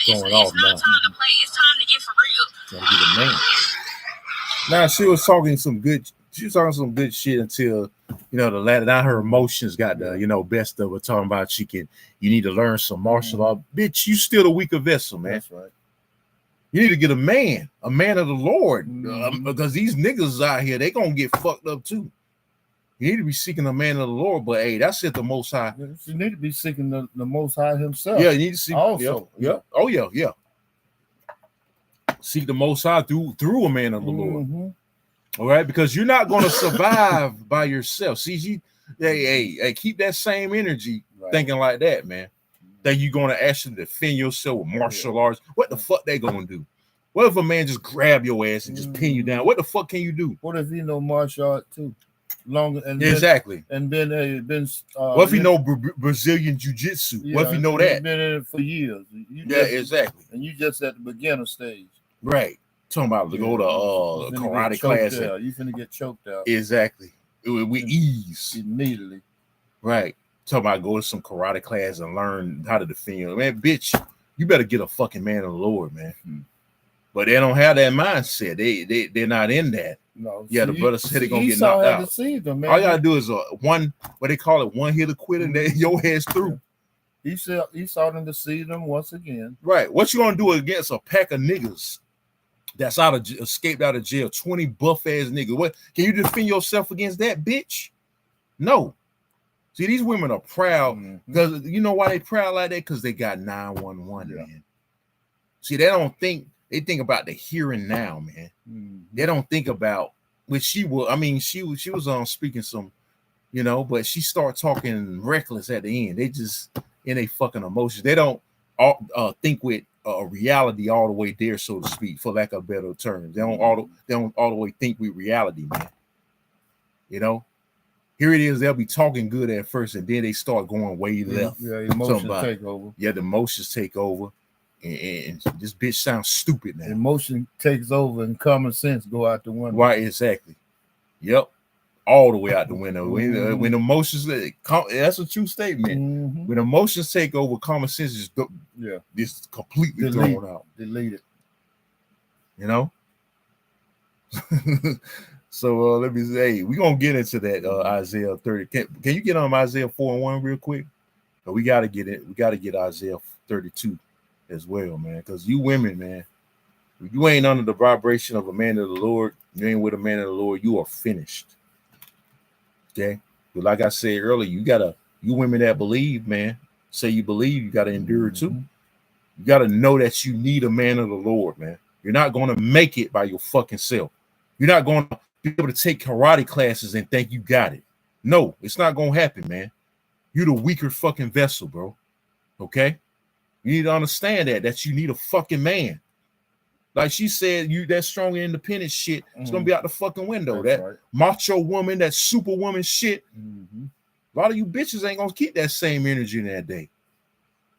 going off It's not now. time to play. It's time to get for real. Trying to get a man. Now she was talking some good. She was talking some good shit until the latter. Now her emotions got the best of her. Talking about you need to learn some martial law. Bitch, you still a weaker vessel, man. That's right. You need to get a man of the Lord, Mhm. because these niggas out here, they gonna get fucked up too. You need to be seeking a man of the Lord, but hey, that's it. The Most High. You need to be seeking the Most High Himself. Yeah, you need to seek. Also, Yep. Oh yeah. Seek the Most High through a man of the Lord. Mhm. All right, because you're not going to survive by yourself. See, hey, keep that same energy, Right. thinking like that, man. That you're going to actually defend yourself with martial arts. What the fuck they going to do? What if a man just grab your ass and just pin you down? What the fuck can you do? What if he know martial art too? Longer and Exactly. Been been. What if he know Brazilian jiu-jitsu? Yeah, What if he know that? Been in it for years. Exactly. And you just at the beginner stage. Right. Talking about to go to karate class. You finna get choked out. Exactly. With ease. Immediately. Right. Talking about go to some karate class and learn how to defend you. Man, bitch, you better get a fucking man of the Lord, man. Mm-hmm. But they don't have that mindset. They're not in that. No. Yeah, the brother said they're gonna get knocked out. Deceived him, man. All you gotta do is what they call it, one hitter quitter, and then your ass through. He saw them deceive them once again. Right. What you gonna do against a pack of niggas that's escaped out of jail, 20 buff ass niggas? What can you defend yourself against that, bitch? No. See, these women are proud because you know why they proud like that? Because they got 911, man. See, they think about the here and now, man. They don't think about which she was speaking some, but she started talking reckless at the end. They just in a fucking emotions. They don't think with reality all the way there, so to speak, for lack of better terms. They don't all the way think with reality, man. Here it is. They'll be talking good at first, and then they start going way left. Yeah, emotions take over. Yeah, the emotions take over, and this bitch sounds stupid now. Emotion takes over, and common sense go out the window. Right, exactly. Yep, all the way out the window. When emotions, that's a true statement. When emotions take over, common sense is completely thrown out. Delete it. So let me say, we're gonna get into that Isaiah 30. Can you get on Isaiah 4:1 real quick? We gotta get it. We gotta get Isaiah 32 as well, man. Because you women, man, if you ain't under the vibration of a man of the Lord, you ain't with a man of the Lord, you are finished. Okay. But like I said earlier, you women that believe, man, say you believe, you gotta endure too. You gotta know that you need a man of the Lord, man. You're not gonna make it by your fucking self. You're not gonna be able to take karate classes and think you got it. No, it's not gonna happen, man. You're the weaker fucking vessel, bro. Okay? You need to understand that you need a fucking man. Like she said, that strong and independent shit is gonna be out the fucking window. That's that right. macho woman, that superwoman shit. A lot of you bitches ain't gonna keep that same energy in that day.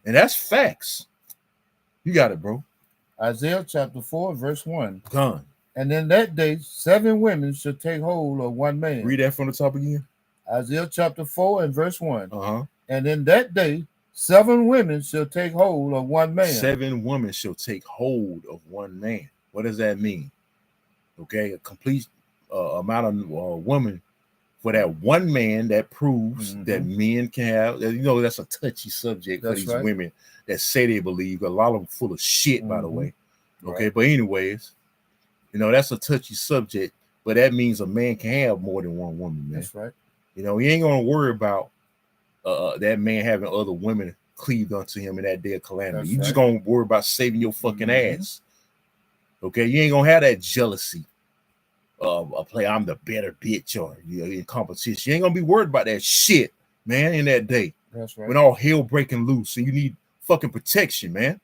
And that's facts. You got it, bro. Isaiah chapter 4, verse 1. Done. And in that day, 7 women shall take hold of one man. Read that from the top again. Isaiah chapter 4 and verse 1. Uh-huh. And in that day, 7 women shall take hold of one man. 7 women shall take hold of one man. What does that mean? Okay, a complete amount of women for that one man that proves that men can have. That's a touchy subject for these women that say they believe. A lot of them full of shit, by the way. Okay, right. But anyways, that's a touchy subject. But that means a man can have more than one woman, man. That's right. He ain't gonna worry about that man having other women cleaved unto him in that day of calamity. You just gonna worry about saving your fucking ass. Okay, you ain't gonna have that jealousy of a play. I'm the better bitch, or in competition. You ain't gonna be worried about that shit, man. In that day, that's right. When all hell breaking loose and you need fucking protection, man.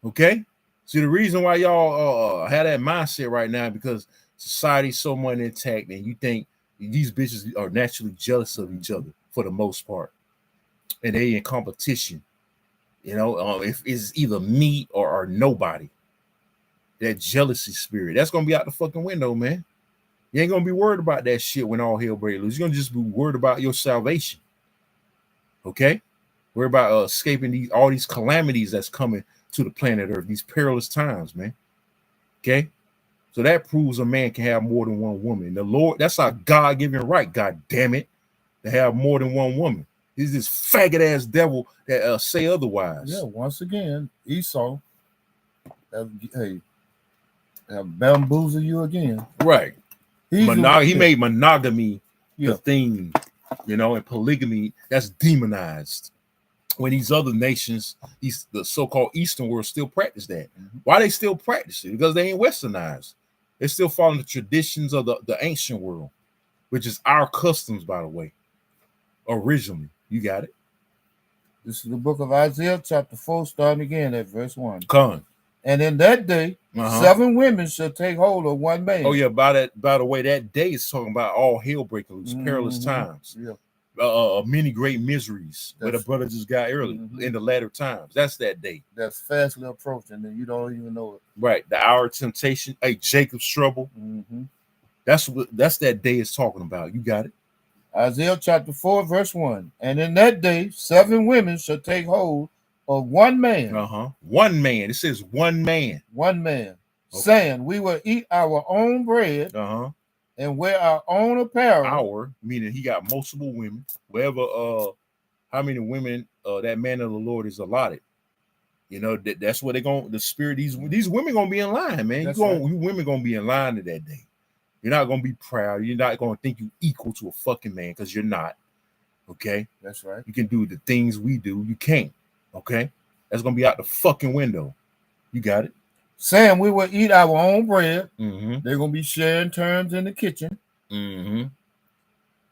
Okay. See, the reason why y'all have that mindset right now because society's so much intact, and you think these bitches are naturally jealous of each other for the most part, and they in competition. If it's either me or nobody, that jealousy spirit that's gonna be out the fucking window, man. You ain't gonna be worried about that shit when all hell breaks loose. You're gonna just be worried about your salvation. Okay, worry about escaping all these calamities that's coming to the planet Earth, these perilous times, man. Okay? So that proves a man can have more than one woman. The Lord, that's our God-given right, God damn it, to have more than one woman. He's this faggot ass devil that say otherwise. Yeah, once again, Esau have bamboozled you again. Right. He made monogamy Yeah. the thing, and polygamy, that's demonized. When these other nations, the so-called Eastern world, still practice that. Mhm. Why they still practice it? Because they ain't westernized. They're still following the traditions of the ancient world, which is our customs, by the way. Originally, you got it. This is the book of Isaiah, chapter 4, starting again at verse 1. Con. And in that day, 7 women shall take hold of one man. Oh yeah, by the way, that day is talking about all hell breaking loose, perilous times. Yeah. Many great miseries where the brother just got early in the latter times. That's that day. That's fastly approaching, and you don't even know it. Right, the hour of temptation, Jacob's trouble. That's that day is talking about. You got it. Isaiah chapter 4, verse 1. And in that day, 7 women shall take hold of one man. One man. It says one man. One man. Okay. Saying, we will eat our own bread and wear our own apparel. Our, meaning he got multiple women. Wherever how many women that man of the Lord is allotted. That's what they're going, the spirit, these women gonna be in line, man. You women gonna be in line to that day. You're not gonna be proud. You're not gonna think you equal to a fucking man, because you're not. Okay. That's right. You can do the things we do. You can't. Okay. That's gonna be out the fucking window. You got it. Saying we will eat our own bread. They're gonna be sharing turns in the kitchen.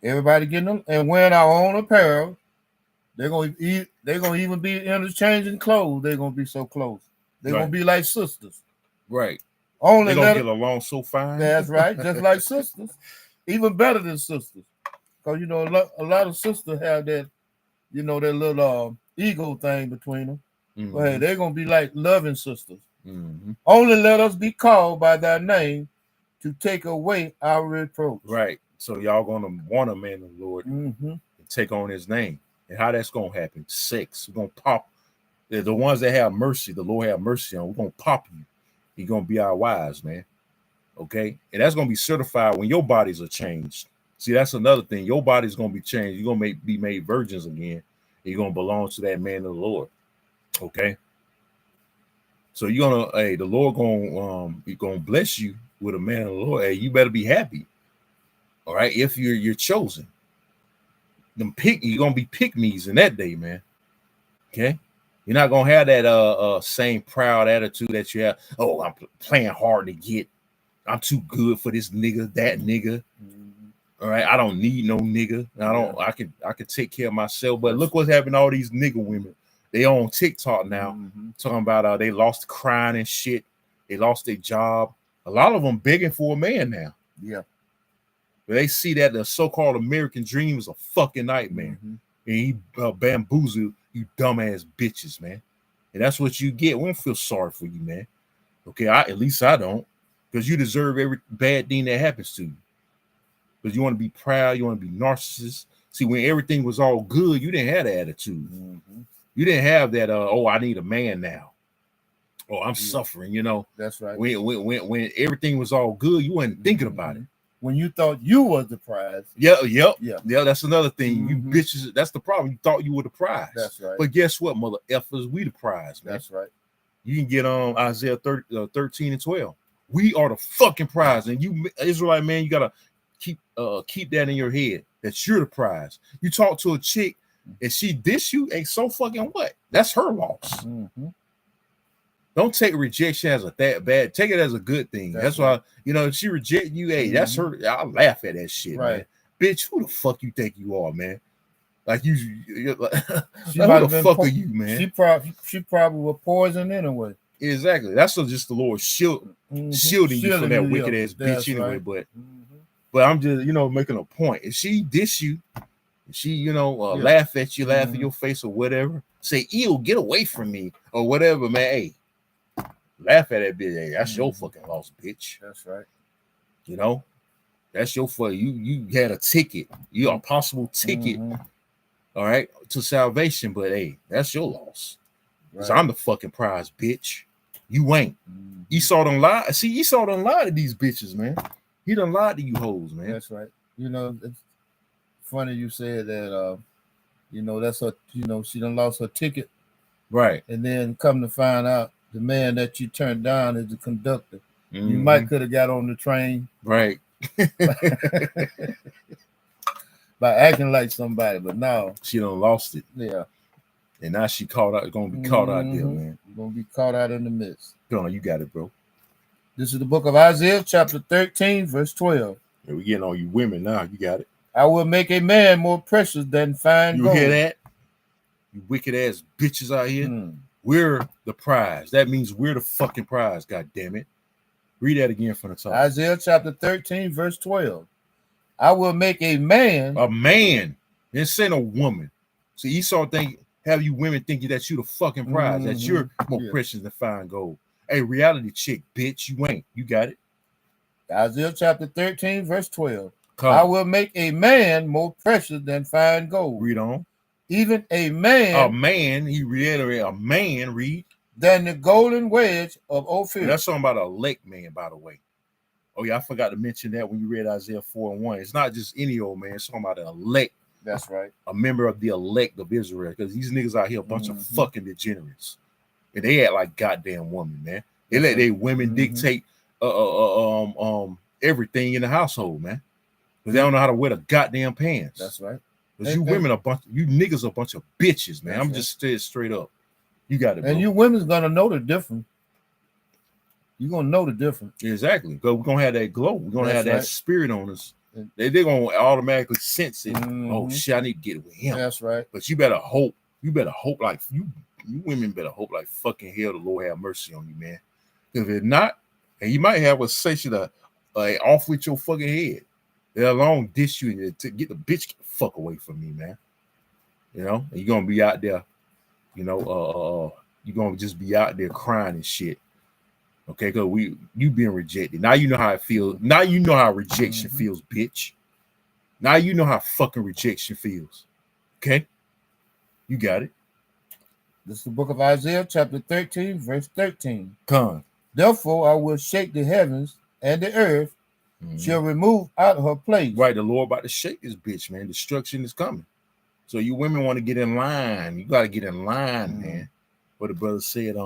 Everybody getting them and wearing our own apparel. They're gonna eat. They're gonna even be interchanging clothes. They're gonna be so close. They're gonna be like sisters. Right. Only they're gonna get along so fine. That's right. Just like sisters. Even better than sisters. Because a lot of sisters have that, that little ego thing between them. But hey, they're gonna be like loving sisters. Only let us be called by thy name to take away our reproach. Right. So y'all gonna want a man of the Lord and take on his name. And how that's gonna happen? Sex. We're gonna pop. They're the ones that have mercy. The Lord have mercy on. We're gonna pop you. You're gonna be our wives, man. Okay, and that's gonna be certified when your bodies are changed. See, that's another thing. Your body's gonna be changed. You're gonna be made virgins again. You're gonna belong to that man of the Lord. Okay. So you're gonna, the Lord gonna bless you with a man of the Lord. Hey, you better be happy. All right, if you're chosen. You're gonna be pick-me's in that day, man. Okay. You're not gonna have that same proud attitude that you have. Oh, I'm playing hard to get. I'm too good for this nigga, that nigga. All right, I don't need no nigga. I can take care of myself. But look what's happening to all these nigga women. They on TikTok now talking about they lost crying and shit. They lost their job. A lot of them begging for a man now. Yeah. But they see that the so-called American dream is a fucking nightmare. And he bamboozled you dumbass bitches, man. And that's what you get. We don't feel sorry for you, man. Okay, at least I don't. Because you deserve every bad thing that happens to you. Because you want to be proud, you want to be narcissist. See, when everything was all good, you didn't have that attitude. You didn't have that, I need a man now. Oh, I'm suffering, That's right. When everything was all good, you weren't thinking about it. When you thought you was the prize. Yeah, that's another thing. You bitches, that's the problem. You thought you were the prize. That's right. But guess what, mother effers, we the prize, man. That's right. You can get on Isaiah 13 and 12. We are the fucking prize. And you Israelite man, you gotta keep that in your head that you're the prize. You talk to a chick and she dish you, ain't so fucking what? That's her loss. Don't take rejection as that bad. Take it as a good thing. That's why, if she reject you, hey, that's her. I'll laugh at that shit, man. Bitch, who the fuck you think you are, man? Like you're like, who the fuck are you, man? She probably was poisoned anyway. Exactly. That's just the Lord shielding you from that wicked ass bitch anyway. Right. But I'm just, making a point. If she dish you, if she, laugh at you, laugh in your face or whatever, say, ew, get away from me or whatever, man. Hey, laugh at that bitch. Hey, that's your fucking loss, bitch. That's right. That's your fuck. You had a ticket. You a possible ticket. All right, to salvation. But hey, that's your loss. Because I'm the fucking prize, bitch. You ain't. Esau done lied. See, Esau done lied to these bitches, man. He done lied to you hoes, man. That's right. You know, it's funny you said that, you know, that's her, you know, she done lost her ticket. Right. And then come to find out the man that you turned down is the conductor. You might could have got on the train. Right. By acting like somebody, but now she done lost it. Yeah. And now she caught out, gonna be caught out there, man. Gonna be caught out in the midst. Go on, you got it, bro. This is the book of Isaiah, chapter 13, verse 12. Yeah, we getting on you women now. You got it. I will make a man more precious than fine gold. You hear that? You wicked ass bitches out here. We're the prize. That means we're the fucking prize, god damn it. Read that again from the top. Isaiah chapter 13, verse 12. I will make a man. A man. Didn't say no woman. So Esau have you women thinking that you the fucking prize, that you're more precious than fine gold. Hey, reality chick, bitch, you ain't. You got it. Isaiah chapter 13, verse 12. I will make a man more precious than fine gold. Read on. Even a man. A man, he reiterated, a man, read. Than the golden wedge of Ophir. That's talking about an elect man, by the way. Oh, yeah, I forgot to mention that when you read Isaiah 4:1. It's not just any old man. It's talking about an elect. That's right. A member of the elect of Israel. Because these niggas out here, a bunch of fucking degenerates. And they act like goddamn women, man. They let their women dictate everything in the household, man. Because they don't know how to wear the goddamn pants. That's right. Because you women you niggas a bunch of bitches, man. I'm just saying straight up. You got it, bro. And you women's gonna know the difference. You're gonna know the difference. Exactly. Because we're gonna have that glow. We're gonna have that spirit on us. They're gonna automatically sense it. Oh shit, I need to get with him. That's right. But you better hope. You better hope like you women better hope like fucking hell the Lord have mercy on you, man. If it's not, and you might have a session off with your fucking head. Let alone dish you to get the bitch get the fuck away from me, man. You know, and you're gonna be out there, you know, you're gonna just be out there crying and shit. Okay, because you being rejected. Now you know how it feels. Now you know how rejection feels, bitch. Now you know how fucking rejection feels. Okay? You got it. This is the book of Isaiah, chapter 13, verse 13. Come. Therefore I will shake the heavens, and the earth shall remove out her place. Right, the Lord about to shake this bitch, man. Destruction is coming. So you women want to get in line. You got to get in line, man. What the brother said,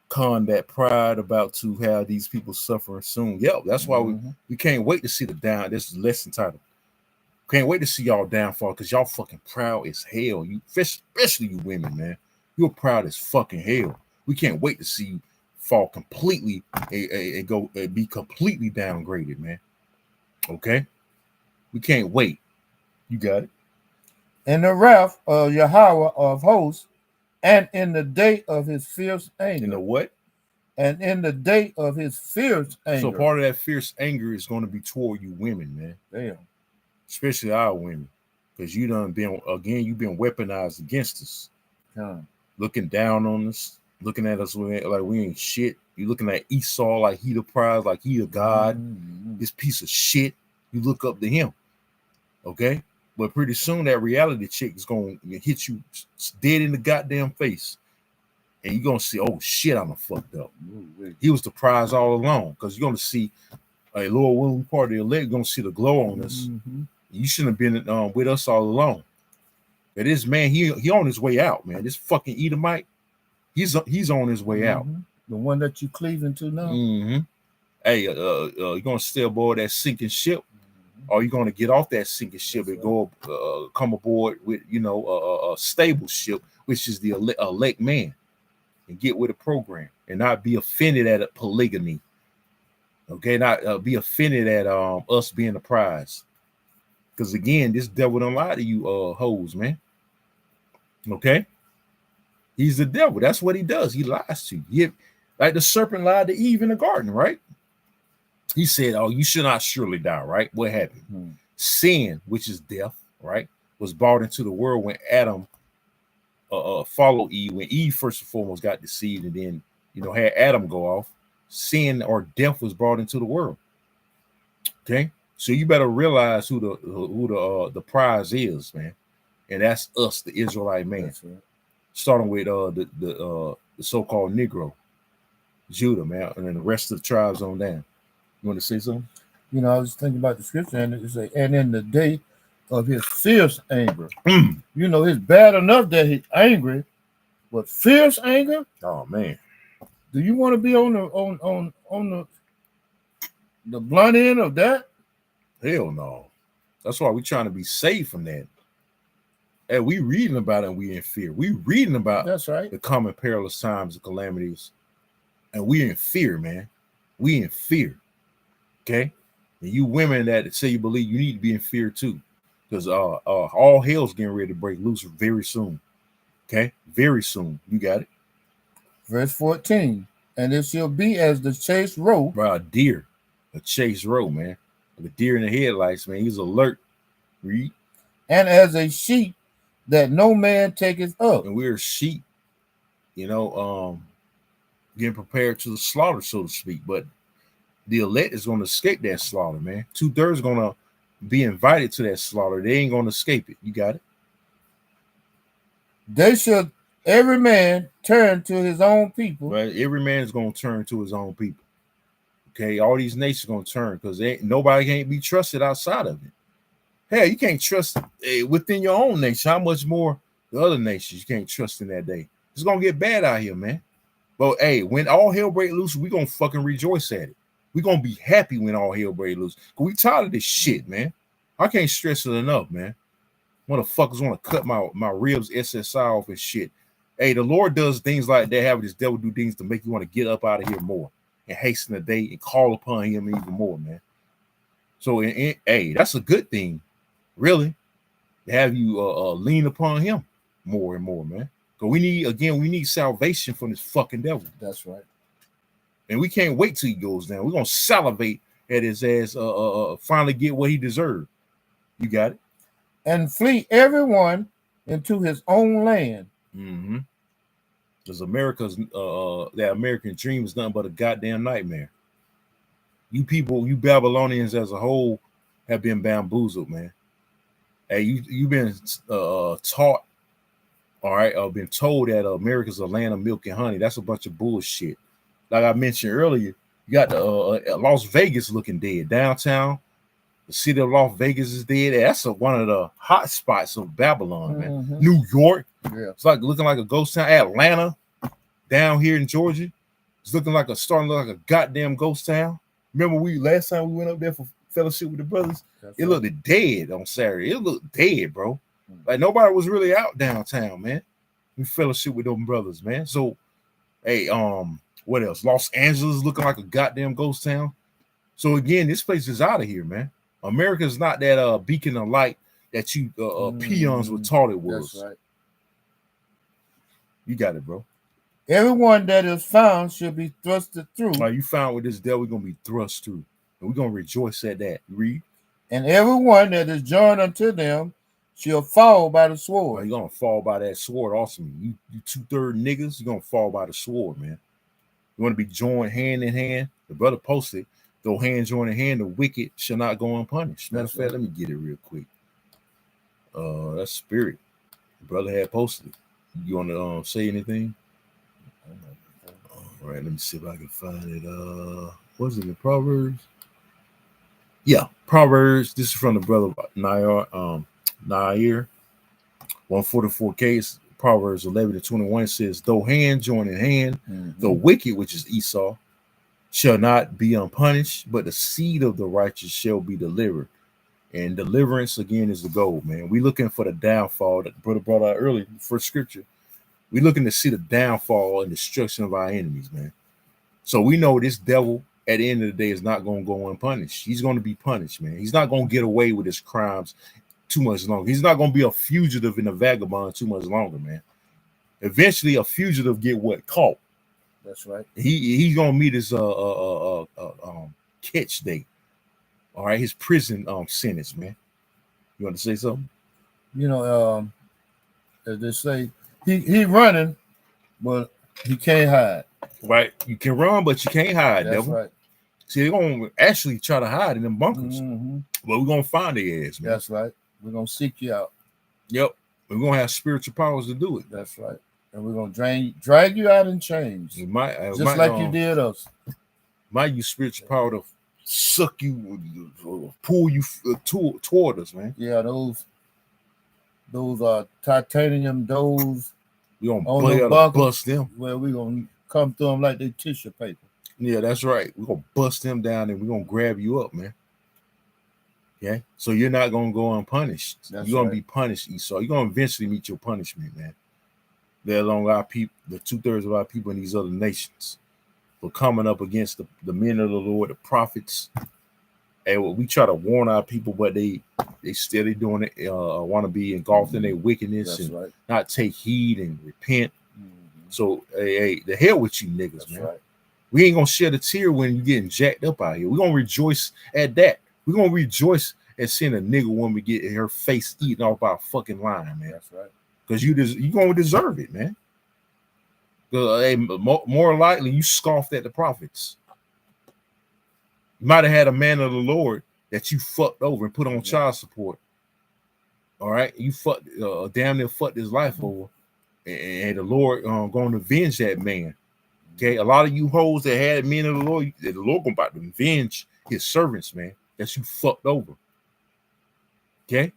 that pride about to have these people suffering soon. Yep, that's why we can't wait to see the down. This is lesson title. Can't wait to see y'all downfall because y'all fucking proud as hell. You, especially you women, man. You're proud as fucking hell. We can't wait to see you fall completely and go be completely downgraded, man. Okay, we can't wait. You got it. In the wrath of Yahweh of hosts, and in the day of his fierce anger. In the what? And in the day of his fierce anger. So part of that fierce anger is going to be toward you women, man. Damn. Especially our women. Because you've been weaponized against us. Looking down on us. Looking at us like we ain't shit. You looking at Esau like he the prize, like he the God. This piece of shit. You look up to him. Okay? But pretty soon that reality check is going to hit you dead in the goddamn face. And you're going to see, oh shit, I'm fucked up. He was the prize all along. Because you're going to see, hey, Lord, when we part of the elect, you're going to see the glow on us. You shouldn't have been with us all along. But this man, he on his way out, man. This fucking Edomite, he's on his way out. The one that you cleaving to now? Hey, you're going to stay aboard that sinking ship? Or you going to get off that sinking ship and go come aboard with, a stable ship, which is the elect man, and get with the program and not be offended at a polygamy. Okay, not be offended at us being the prize. Because again, this devil don't lie to you hoes, man. Okay, he's the devil. That's what he does. He lies to you. Like the serpent lied to Eve in the garden, right? He said, oh, you should not surely die, right? What happened? Sin, which is death, right, was brought into the world when Adam followed Eve. When Eve first and foremost got deceived and then, had Adam go off, sin or death was brought into the world. Okay? So you better realize who the prize is, man. And that's us, the Israelite man. Right. starting with the so-called Negro, Judah, man, and then the rest of the tribes on down. You want to say something? You know, I was thinking about the scripture, and it say, and in the day of his fierce anger. You know, it's bad enough that he's angry, but fierce anger. Oh man, do you want to be on the blunt end of that? Hell no. That's why we're trying to be safe from that. And we reading about it and we in fear. We reading about That's right. the common perilous times and calamities. And we in fear, man. We in fear. Okay? And you women that say you believe, you need to be in fear too. Because all hell's getting ready to break loose very soon. Okay? Very soon. You got it. Verse 14. And it shall be as the chase roe. Bro, a deer. A chase roe, man. The deer in the headlights, man. He's alert. Read. And as a sheep that no man taketh up. And we're sheep, you know, getting prepared to the slaughter, so to speak. But the elect is going to escape that slaughter, man. 2/3 going to be invited to that slaughter. They ain't going to escape it. You got it. They shall every man turn to his own people. Right? Every man is going to turn to his own people. Okay, all these nations going to turn because nobody can't be trusted outside of it. Hell, you can't trust within your own nation. How much more the other nations you can't trust in that day? It's going to get bad out here, man. But hey, when all hell break loose, we're going to fucking rejoice at it. We're going to be happy when all hell break loose. Because we tired of this shit, man. I can't stress it enough, man. Motherfuckers want to cut my ribs, SSI off and shit. Hey, the Lord does things like that. Having this devil do things to make you want to get up out of here more and hasten the day and call upon him even more, man. So, hey, that's a good thing, really, to have you lean upon him more and more, man. Because we need salvation from this fucking devil. That's right. And we can't wait till he goes down. We're going to salivate at his ass, finally get what he deserved. You got it? And flee everyone into his own land. Mm-hmm. Because that American dream is nothing but a goddamn nightmare. You people, you Babylonians as a whole have been bamboozled, man. Hey, you've been taught, all right, been told that America's a land of milk and honey. That's a bunch of bullshit. Like I mentioned earlier, you got the Las Vegas looking dead. Downtown, the city of Las Vegas is dead. That's one of the hot spots of Babylon, man. Mm-hmm. New York, yeah, it's like looking like a ghost town. Atlanta, down here in Georgia, it's starting to look like a goddamn ghost town. Remember last time we went up there for fellowship with the brothers? That's it looked dead on Saturday. It looked dead, bro. Like nobody was really out downtown, man. We fellowship with them brothers, man. So, hey, what else? Los Angeles looking like a goddamn ghost town. So again, this place is out of here, man. America is not that beacon of light that you peons were taught it was. That's right. You got it, bro. Everyone that is found should be thrusted through. Like you found with this devil, we're gonna be thrust through, and we're gonna rejoice at that. Read. And everyone that is joined unto them shall fall by the sword. You're gonna fall by that sword. Awesome. You 2/3 niggas, you're gonna fall by the sword, man. You want to be joined hand in hand. The brother posted, though hand joined in hand, the wicked shall not go unpunished. Matter of fact, let me get it real quick. That's spirit. The brother had posted. You want to say anything? All right, let me see if I can find it. What's it in Proverbs? Yeah, Proverbs. This is from the brother Nair 144K. Proverbs 11-21 says, though hand join in hand, the wicked, which is Esau, shall not be unpunished, but the seed of the righteous shall be delivered. And deliverance, again, is the goal, man. We're looking for the downfall that the brother brought out earlier, first scripture. We're looking to see the downfall and destruction of our enemies, man. So we know this devil, at the end of the day, is not going to go unpunished. He's going to be punished, man. He's not going to get away with his crimes too much longer. He's not going to be a fugitive and a vagabond too much longer, man. Eventually, a fugitive get what? Caught. That's right. He's going to meet his catch date. All right, his prison sentence, man. You want to say something? You know, as they say, he running, but he can't hide. Right. You can run, but you can't hide, That's devil. right. See, they're going to actually try to hide in them bunkers. Mm-hmm. But we're going to find their ass, man. That's right. We're going to seek you out. Yep. We're going to have spiritual powers to do it. That's right. And we're gonna drag you out in chains, It might, just like you did us. Might use spiritual power to suck you, pull you toward us, man. Yeah, those titanium doors. We gonna bust them. Well, we gonna come through them like they tissue paper. Yeah, that's right. We're gonna bust them down and we're gonna grab you up, man. Okay, so you're not gonna go unpunished. You're gonna be punished, Esau. You're gonna eventually meet your punishment, man. Let alone our people, the 2/3 of our people in these other nations, for coming up against the men of the Lord, the prophets. And we try to warn our people, but they steady doing it. Want to be engulfed in their wickedness. That's and not take heed and repent. So hey, the hell with you niggas, that's man. Right. We ain't gonna shed a tear when you getting jacked up out here. We're gonna rejoice at that. We're gonna rejoice at seeing a nigga woman get her face eaten off by a fucking lion, man. That's right. Because you gonna deserve it, man. Hey, more likely you scoffed at the prophets. You might have had a man of the Lord that you fucked over and put on child support. All right, you fucked damn near fucked his life over, and the Lord going to avenge that man. Okay, a lot of you hoes that had men of the Lord going about to avenge his servants, man. That you fucked over. Okay,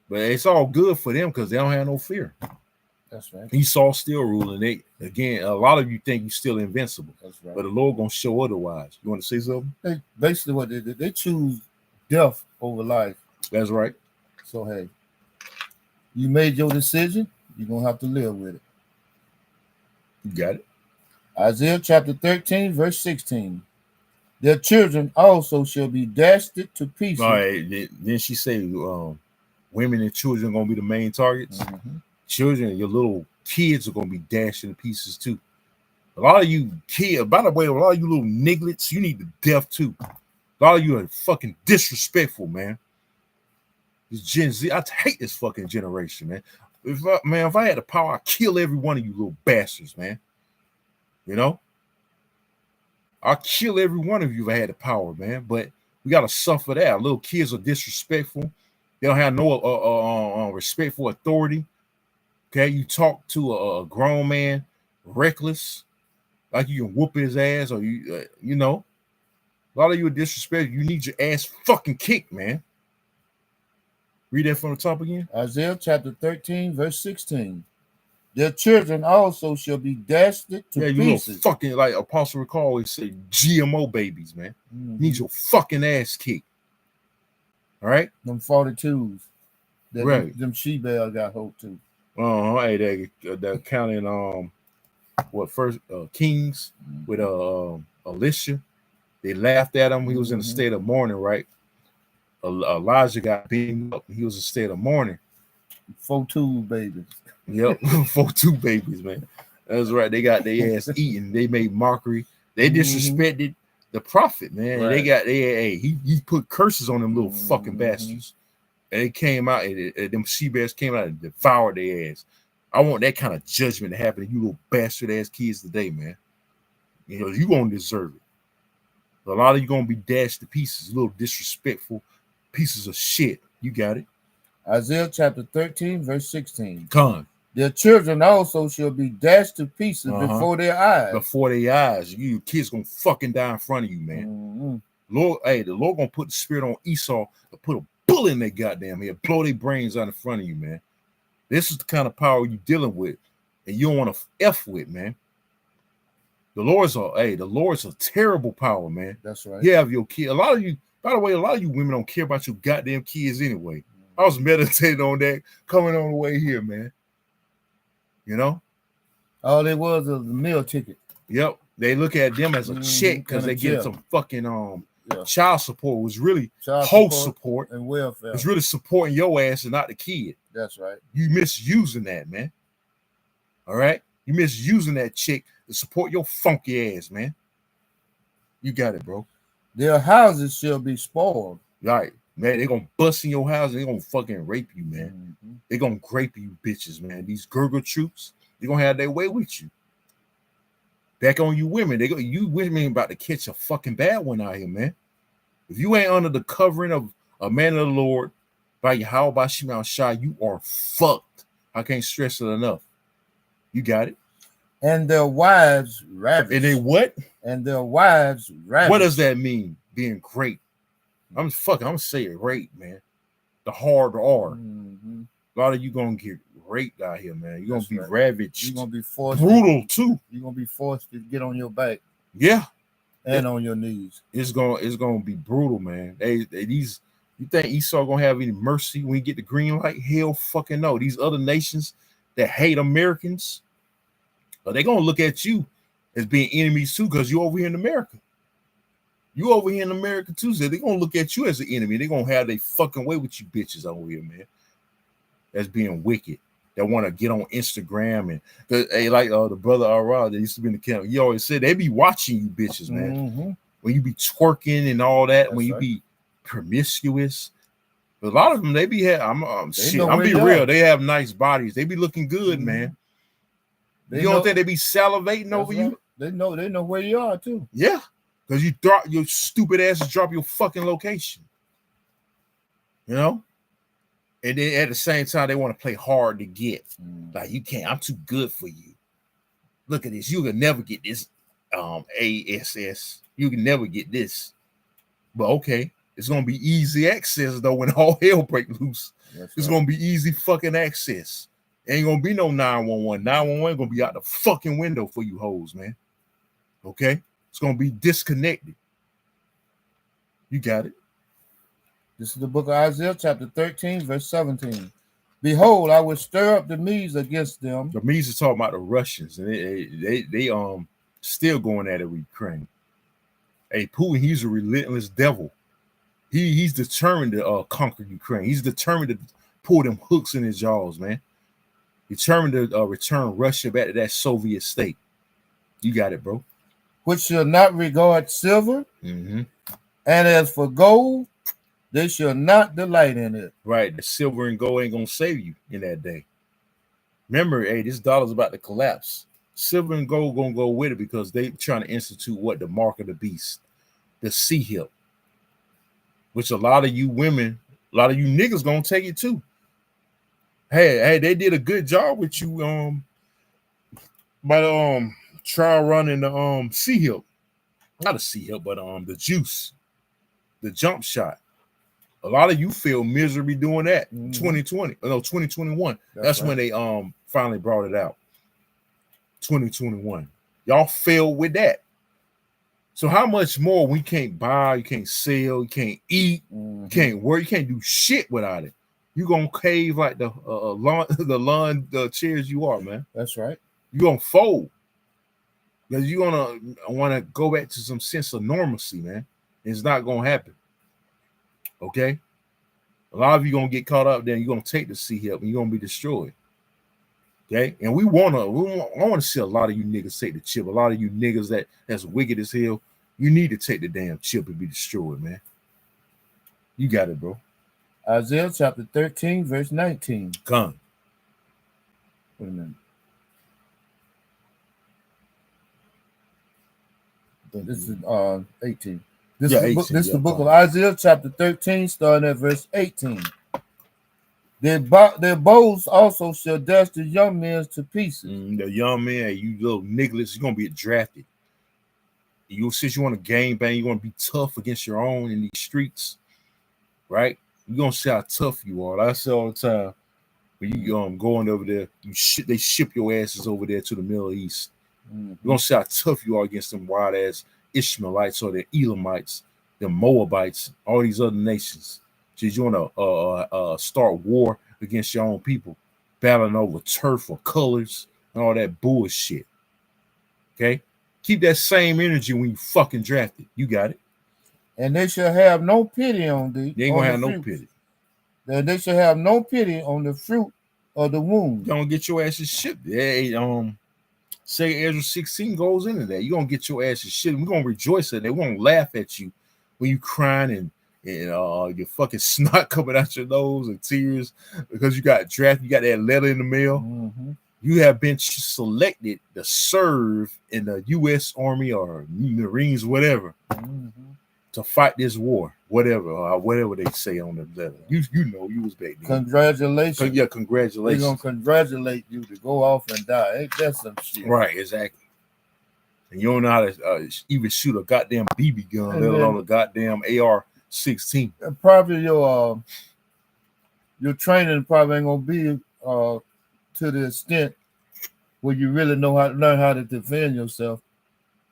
but it's all good for them because they don't have no fear. That's right. Esau still ruling. Again, a lot of you think you're still invincible. That's right. But the Lord gonna show otherwise. You want to say something? Basically, what they choose death over life. That's right. So hey, you made your decision. You're gonna have to live with it. You got it. Isaiah chapter 13, verse 16. Their children also shall be dashed to pieces. All right. Then she say, women and children are gonna be the main targets. Mm-hmm. Children, your little kids are gonna be dashed into pieces too. A lot of you kids, by the way, a lot of you little nigglets, you need the death too. A lot of you are fucking disrespectful, man. This Gen Z, I hate this fucking generation, man. If I had the power, I'd kill every one of you little bastards, man. You know, I'll kill every one of you if I had the power, man. But we gotta suffer that. Little kids are disrespectful. They don't have no respect for authority. Okay, you talk to a grown man, reckless, like you can whoop his ass, or you know, a lot of you are disrespectful. You need your ass fucking kicked, man. Read that from the top again. Isaiah chapter 13, verse 16. Their children also shall be dashed to pieces. You fucking, like Apostle Rick always say, GMO babies, man. Mm-hmm. You need your fucking ass kicked. All right? Them 42s. Right. Them she-bear got hope too. Hey, they're counting Kings with Elisha. They laughed at him. He was in a state of mourning, right? Elijah got beaten up. He was in a state of mourning. 42 babies. Yep, 42 babies, man. That's right. They got their ass eaten. They made mockery. They disrespected the prophet, man. Right. He put curses on them little fucking bastards. And they came out, and them she-bears came out and devoured their ass. I want that kind of judgment to happen to you little bastard ass kids today, man. You know, you gonna deserve it. A lot of you gonna be dashed to pieces, little disrespectful pieces of shit. You got it. Isaiah chapter 13, verse 16. Come. Their children also shall be dashed to pieces before their eyes. Before their eyes. You kids gonna fucking die in front of you, man. Lord, the Lord gonna put the spirit on Esau to put a bullet in their goddamn head, blow their brains out in front of you, man. This is the kind of power you're dealing with, and you don't want to F with, man. The Lord's a terrible power, man. That's right. You have your kid. A lot of you, by the way, a lot of you women don't care about your goddamn kids anyway. I was meditating on that coming on the way here, man. You know? All it was a meal ticket. Yep. They look at them as a check because they get some fucking child support. It was really host support and welfare. It's really supporting your ass and not the kid. That's right. You misusing that, man. All right? You misusing that chick to support your funky ass, man. You got it, bro. Their houses shall be spoiled. Right. Man, they're going to bust in your house and they're going to fucking rape you, man. They're going to grape you bitches, man. These Gurgle troops, they're going to have their way with you. Back on you women. You women about to catch a fucking bad one out here, man. If you ain't under the covering of a man of the Lord, by Yahweh Shai, you are fucked. I can't stress it enough. You got it. And their wives ravished. And they what? And their wives ravished. What does that mean? Being great. I'm gonna say it rape, man. The hard R. Mm-hmm. A lot of you gonna get raped out here, man. You're gonna be right. ravaged. You're gonna be forced. Brutal too. You're gonna be forced to get on your back. Yeah. And on your knees. It's gonna be brutal, man. These you think Esau gonna have any mercy when you get the green light? Hell fucking no. These other nations that hate Americans, they're gonna look at you as being enemies too, because you over here in America. You over here in America too, so they're gonna look at you as an enemy. They're gonna have their fucking way with you bitches over here, man. That's being wicked. That want to get on Instagram and hey, like the brother Arad that used to be in the camp. He always said they be watching you bitches, man. Mm-hmm. When you be twerking and all that, That's when you right. be promiscuous. But a lot of them, they be I'm be where real. are. They have nice bodies. They be looking good, Mhm. man. They You don't know- think they be salivating over That's right. you? They know where you are too. Yeah, because you drop your stupid asses, drop your fucking location. You know, and then at the same time they want to play hard to get. Like you can't. I'm too good for you. Look at this. You can never get this. ASS. You can never get this. But okay, it's gonna be easy access though when all hell break loose. That's It's right. gonna be easy fucking access. Ain't gonna be no 911. 911 gonna be out the fucking window for you hoes, man. Okay? It's gonna be disconnected. You got it. This is the book of Isaiah, chapter 13, verse 17. Behold, I will stir up the Medes against them. The Medes are talking about the Russians, and they still going at it with Ukraine. Hey, Putin, he's a relentless devil. He's determined to conquer Ukraine. He's determined to pull them hooks in his jaws, man. Determined to return Russia back to that Soviet state. You got it, bro. Which shall not regard silver, Mm-hmm. and as for gold, they shall not delight in it. Right. The silver and gold ain't gonna save you in that day. Remember, hey, this dollar's about to collapse. Silver and gold gonna go with it because they trying to institute what the mark of the beast, the sea hip, which a lot of you women, a lot of you niggas gonna take it too. Hey, they did a good job with you by trial running the sea hip, not a sea hip, but the juice, the jump shot. A lot of you feel misery doing that. 2020, no, 2021. That's right. when they finally brought it out. 2021. Y'all failed with that. So how much more we can't buy, you can't sell, you can't eat, you can't work, you can't do shit without it. You gonna cave like the lawn chairs you are, man. That's right. You gonna fold. Because you're gonna want to go back to some sense of normalcy, man. It's not gonna happen. Okay, a lot of you gonna get caught up there. You're gonna take the sea hip and you're gonna be destroyed. Okay, and I want to see a lot of you niggas take the chip. A lot of you niggas that's wicked as hell. You need to take the damn chip and be destroyed, man. You got it, bro. Isaiah chapter 13, verse 19. Come. Wait a minute. This is 18. This is the book of Isaiah chapter 13, starting at verse 18. Their bows also shall dash the young men to pieces. The young man, you little nigglets, you're gonna be drafted. Since you want to game bang, you want to be tough against your own in these streets, right? You're gonna see how tough you are. Like I say all the time, when you going over there, they ship your asses over there to the Middle East. You're gonna see how tough you are against them wild ass Ishmaelites or the Elamites, the Moabites, all these other nations. So you want to start war against your own people, battling over turf or colors and all that bullshit. Okay, keep that same energy when you fucking drafted. You got it. And they shall have no pity on thee. They ain't gonna have no pity. And they shall have no pity on the fruit of the womb. You're gonna get your asses shipped. Hey, say Ezra 16 goes into that. You're gonna get your asses shipped. We're gonna rejoice at it. We're gonna laugh at you when you crying and your fucking snot coming out your nose and tears because you got drafted. You got that letter in the mail. You have been selected to serve in the U.S. Army or Marines, whatever. to fight this war, whatever they say on the letter. You know, you was back then. Congratulations. Yeah, They're congratulations. gonna congratulate you to go off and die. Ain't that some shit? Right, exactly. And you don't know how to even shoot a goddamn BB gun, And let then- alone a goddamn AR-16. And probably your training probably ain't gonna be to the extent where you really know how to learn how to defend yourself.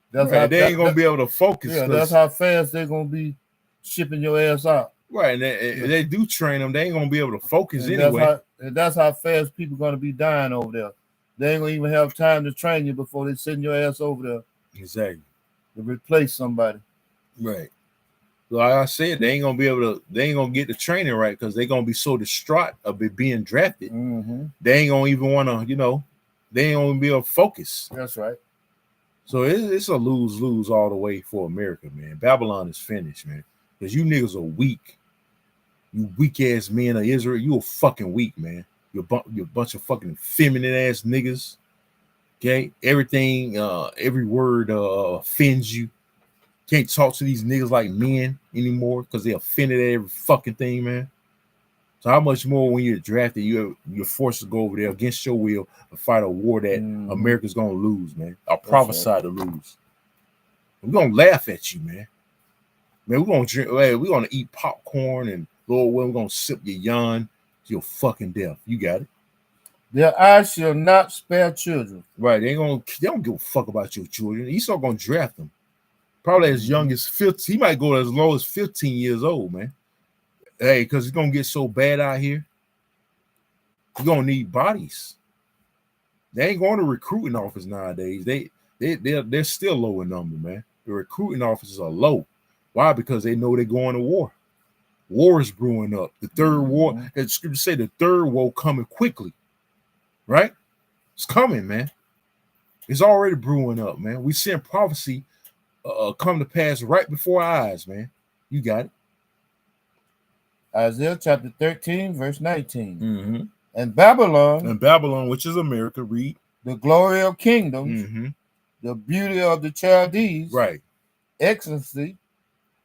That's Right, they ain't gonna be able to focus. Yeah, that's how fast they're gonna be shipping your ass out. Right, and they do train them. They ain't gonna be able to focus And anyway. that's how fast people gonna be dying over there. They ain't gonna even have time to train you before they send your ass over there Exactly. to replace somebody. Right. Like I said, they ain't gonna get the training right because they're gonna be so distraught of it being drafted. Mm-hmm. They ain't gonna even wanna, they ain't gonna be able to focus. That's right. So it's a lose-lose all the way for America, man. Babylon is finished, man. Because you niggas are weak. You weak-ass men of Israel. You are fucking weak, man. You're a bunch of fucking feminine ass niggas. Okay? Everything, every word offends you. Can't talk to these niggas like men anymore because they offended at every fucking thing, man. So how much more when you're drafted, you're forced to go over there against your will and fight a war that America's gonna lose, man. I prophesy to lose. We're gonna laugh at you, man. Man, we're gonna drink, we're gonna eat popcorn and Lord, we're gonna sip your yawn to your fucking death. You got it. Their eyes shall not spare children. Right. They don't give a fuck about your children. Esau gonna draft them. Probably as young as 15. He might go as low as 15 years old, man. Hey, because it's gonna get so bad out here. You're gonna need bodies. They ain't going to recruiting office nowadays. They're still low in number, man. The recruiting offices are low. Why? Because they know they're going to war. War is brewing up. The third war, the scripture say the third war coming quickly. Right? It's coming, man. It's already brewing up, man. We seeing prophecy come to pass right before our eyes, man. You got it. Isaiah chapter 13, verse 19. Mm-hmm. And Babylon, which is America, read. The glory of kingdoms, the beauty of the Chaldees, right, excellency,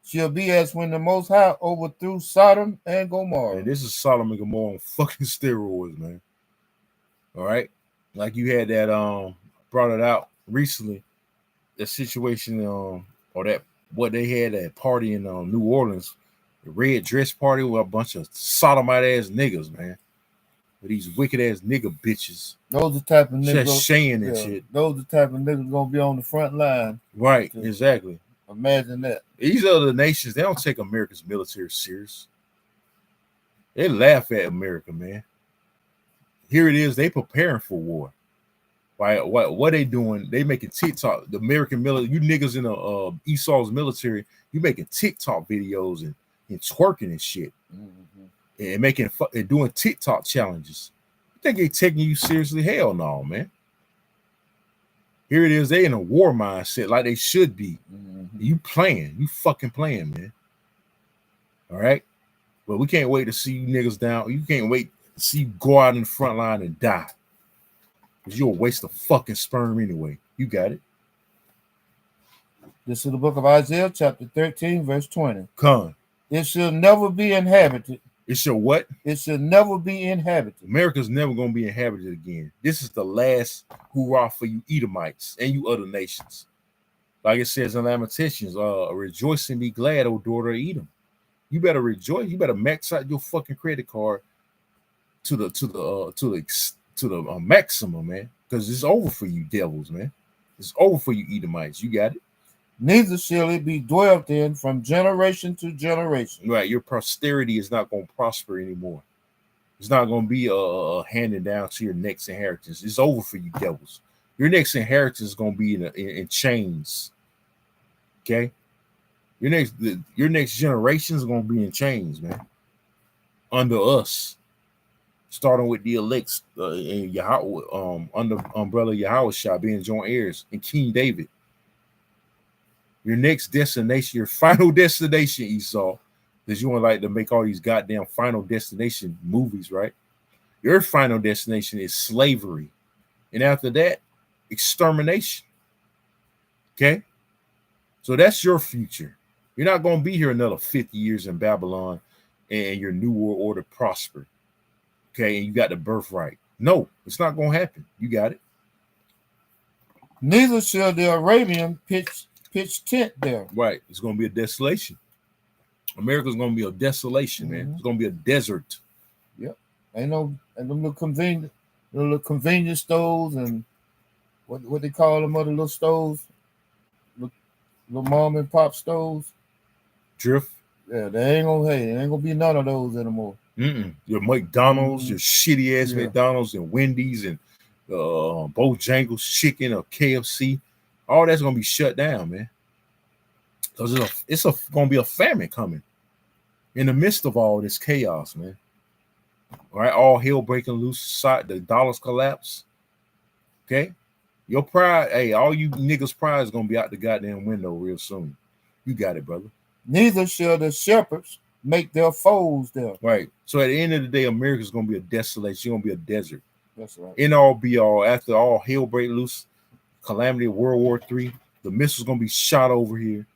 shall be as when the Most High overthrew Sodom and Gomorrah. And this is Sodom and Gomorrah on fucking steroids, man. All right, like you had that brought it out recently, the situation or that what they had at party in New Orleans, the red dress party with a bunch of sodomite ass niggas, man. With these wicked ass nigga bitches. Those the type of niggas just saying and shit. Those the type of niggas gonna be on the front line. Right, exactly. Imagine that. These other nations, they don't take America's military serious. They laugh at America, man. Here it is, they preparing for war. Right? What they doing? They making TikTok. The American military, you niggas in Esau's military, you making TikTok videos and twerking and shit. And doing TikTok challenges. You think they taking you seriously? Hell no, man. Here it is, they in a war mindset like they should be. You fucking playing, man. All right, but we can't wait to see you niggas down. You can't wait to see you go out in the front line and die, because you'll waste a fucking sperm anyway. You got it. This is the book of Isaiah, chapter 13, verse 20. Come. It shall never be inhabited. It shall what? It shall never be inhabited. America's never going to be inhabited again. This is the last hurrah for you Edomites and you other nations. Like it says in Lamentations, rejoice and be glad, O daughter of Edom. You better rejoice. You better max out your fucking credit card to the maximum, man. Because it's over for you devils, man. It's over for you Edomites. You got it. Neither shall it be dwelt in from generation to generation. Right, your posterity is not going to prosper anymore. It's not going to be handed down to your next inheritance. It's over for you devils. Your next inheritance is going to be in chains. Okay, your next generation is going to be in chains, man. Under us, starting with the elects and Yahweh, under umbrella Yahushua being joint heirs and King David. Your next destination, your final destination, Esau, because you want like to make all these goddamn final destination movies, right? Your final destination is slavery. And after that, extermination. Okay? So that's your future. You're not going to be here another 50 years in Babylon and your new world order prosper. Okay, and you got the birthright. No, it's not going to happen. You got it. Neither shall the Arabian pitch tent there. Right. It's going to be a desolation. America's going to be a desolation, man. It's going to be a desert. Yep. Ain't no little convenience stores and what they call them other little stores, little mom and pop stores. Drift. Yeah, they ain't gonna be none of those anymore. Your McDonald's, your shitty ass McDonald's and Wendy's and Bojangles chicken or KFC, all that's gonna be shut down, man. Because it's gonna be a famine coming in the midst of all this chaos, man. All right, all hell breaking loose, the dollars collapse. Okay, your pride, hey, all you niggas' pride is gonna be out the goddamn window real soon. You got it, brother. Neither shall the shepherds make their foes there. Right. So at the end of the day, America's gonna be a desolation. It's gonna be a desert. That's right. In all be all, after all hell break loose, calamity, World War III, the missiles gonna be shot over here,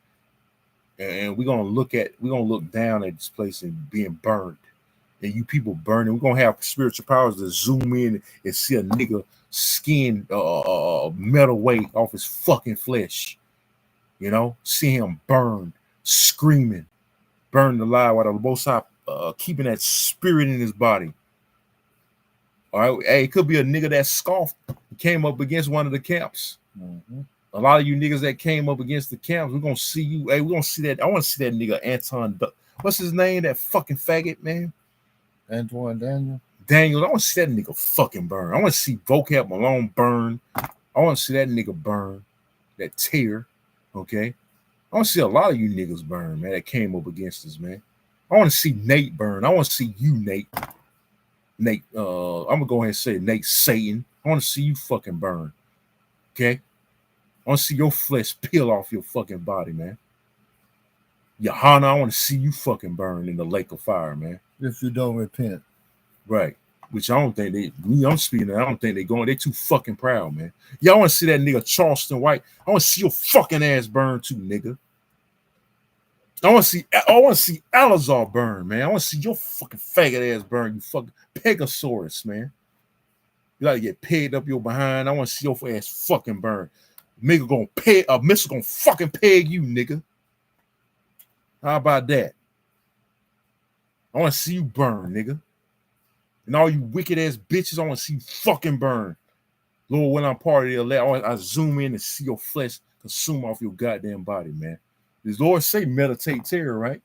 and we're gonna look down at this place and being burned, and you people burning. We're gonna have spiritual powers to zoom in and see a nigga skin metal weight off his fucking flesh. You know, see him burned, screaming, burned alive while the Most High keeping that spirit in his body. All right, hey, it could be a nigga that scoffed, came up against one of the camps. A lot of you niggas that came up against the camps, we're gonna see you. Hey, we're gonna see that. I want to see that nigga Anton. What's his name? That fucking faggot, man. Antoine Daniels. I want to see that nigga fucking burn. I want to see Vocab Malone burn. I want to see that nigga burn. That tear. Okay. I want to see a lot of you niggas burn, man, that came up against us, man. I want to see Nate burn. I want to see you, Nate. Nate, I'm gonna go ahead and say Nate Satan. I want to see you fucking burn. Okay? I want to see your flesh peel off your fucking body, man. Johanna, I want to see you fucking burn in the lake of fire, man. If you don't repent. Right. Which I don't think I'm speaking, I don't think they're too fucking proud, man. Y'all want to see that nigga Charleston White? I want to see your fucking ass burn too, nigga. I want to see Alazar burn, man. I want to see your fucking faggot ass burn, you fucking Pegasaurus, man. You gotta get pegged up your behind. I want to see your ass fucking burn. Nigga gonna peg, a missile gonna fucking peg you, nigga. How about that? I want to see you burn, nigga. And all you wicked ass bitches, I want to see you fucking burn. Lord, when I'm part of the elect, I zoom in and see your flesh consume off your goddamn body, man. Does Lord say meditate terror, right?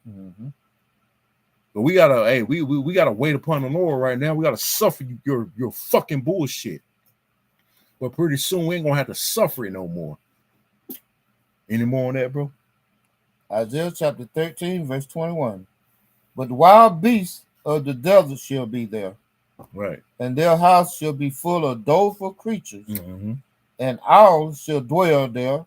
But we gotta, hey, we gotta wait upon the Lord right now. We gotta suffer your fucking bullshit. But pretty soon we ain't gonna have to suffer it no more. Any more on that, bro? Isaiah chapter 13, verse 21. But the wild beasts of the desert shall be there. Right. And their house shall be full of doleful creatures. And owls shall dwell there,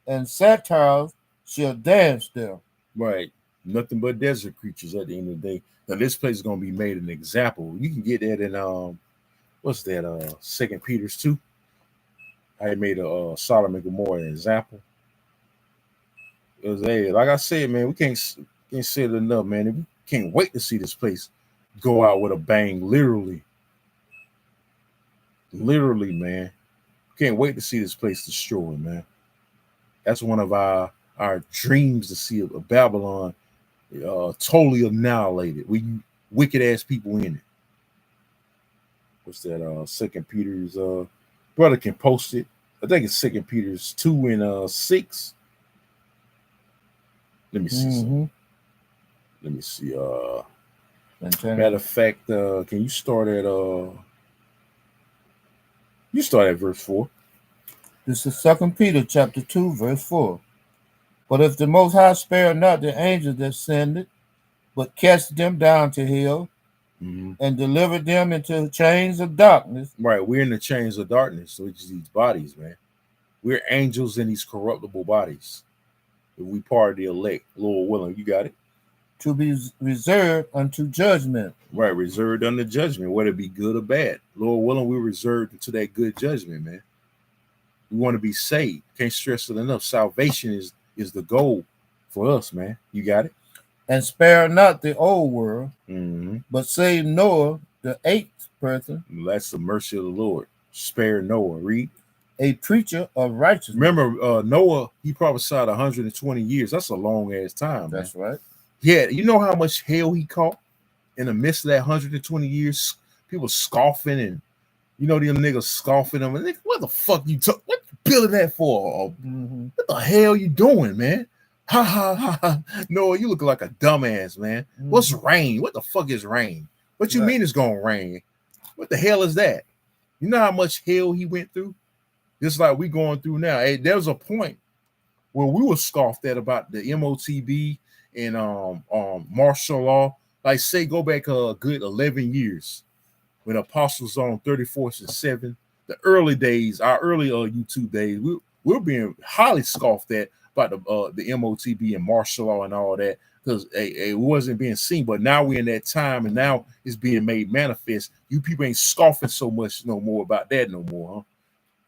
and satyrs shall dance there. Right. Nothing but desert creatures at the end of the day. Now this place is gonna be made an example. You can get that in what's that? 2 Peter 2. I made a Sodom and Gomorrah an example. Because hey, like I said, man, we can't say it enough, man. We can't wait to see this place go out with a bang, literally. Literally, man. Can't wait to see this place destroyed, man. That's one of our dreams, to see a Babylon totally annihilated with you wicked ass people in it. What's that? 2 Peter's brother can post it. I think it's 2 Peter's 2 and 6. Let me see something. Let me see. Matter of fact, can you start at verse 4? This is 2 Peter chapter 2, verse 4. But if the Most High spare not the angels that sinned, but cast them down to hell, and delivered them into chains of darkness. Right, we're in the chains of darkness, which is these bodies, man. We're angels in these corruptible bodies. If we part of the elect, Lord willing, you got it. To be reserved unto judgment. Right, reserved unto judgment, whether it be good or bad. Lord willing, we're reserved into that good judgment, man. We want to be saved. Can't stress it enough. Salvation is the goal for us, man. You got it. And spare not the old world, Mm-hmm. but save Noah, the eighth person, That's the mercy of the Lord. Spare Noah. Read. a preacher of righteousness. Remember, Noah, he prophesied 120 years. That's a long ass time, man. That's right. Yeah, you know how much hell he caught in the midst of that 120 years? People scoffing, and you know them niggas scoffing them. And what the fuck you what you building that for? Mm-hmm. What the hell you doing, man? Ha ha ha ha. Noah, you look like a dumbass, man. Mm-hmm. What's rain? What the fuck is rain? What you Right. mean it's gonna rain? What the hell is that? You know how much hell he went through? Just like we going through now. Hey, there was a point where we were scoffed at about the MOTB and martial law. Like say go back a good 11 years when Apostles on 34th and 7, the early days, our early YouTube days, we're being highly scoffed at about the MOTB and martial law and all that, because it wasn't being seen. But now we're in that time, and now it's being made manifest. You people ain't scoffing so much no more about that no more, huh?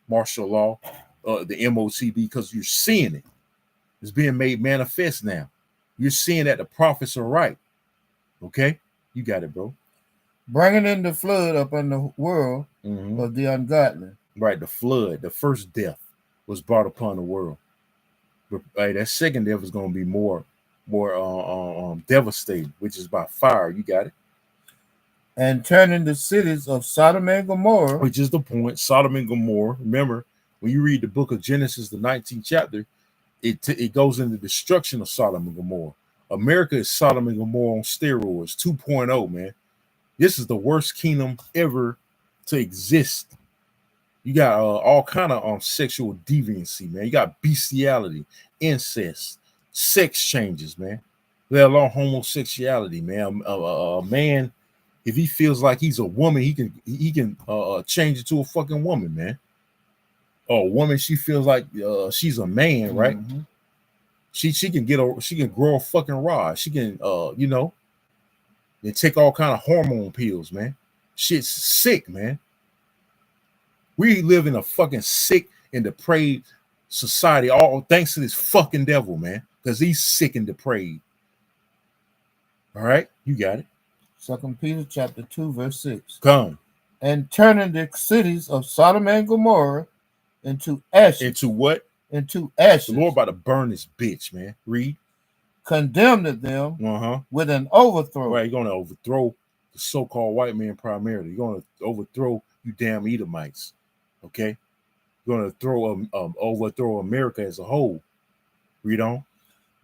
Martial law, the MOTB, because you're seeing it. It's being made manifest now. You're seeing that the prophets are right. Okay? You got it, bro. Bringing in the flood upon the world Mhm. of the ungodly. Right, the flood, the first death was brought upon the world. But that second death is going to be more devastating, which is by fire. You got it. And turning the cities of Sodom and Gomorrah, Which is the point. Sodom and Gomorrah. Remember, when you read the book of Genesis, the 19th chapter, it goes into destruction of Sodom and Gomorrah. America is Sodom and Gomorrah on steroids, 2.0, man. This is the worst kingdom ever to exist. You got all kind of sexual deviancy, man. You got bestiality, incest, sex changes, man. Let alone homosexuality, man. A man, if he feels like he's a woman, he can change it to a fucking woman, man. Or a woman, she feels like she's a man, right? Mm-hmm. She can grow a fucking rod. She can they take all kind of hormone pills, man. Shit's sick, man. We live in a fucking sick and depraved society, all thanks to this fucking devil, man. Because he's sick and depraved. All right, you got it. 2 Peter chapter 2, verse 6. Come. And turning the cities of Sodom and Gomorrah into ashes. Into what? Into ashes. The Lord about to burn this bitch, man. Read. Condemned them with an overthrow. Right, you're going to overthrow the so-called white man primarily. You're going to overthrow you damn Edomites. Okay? You're going to overthrow America as a whole. Read on.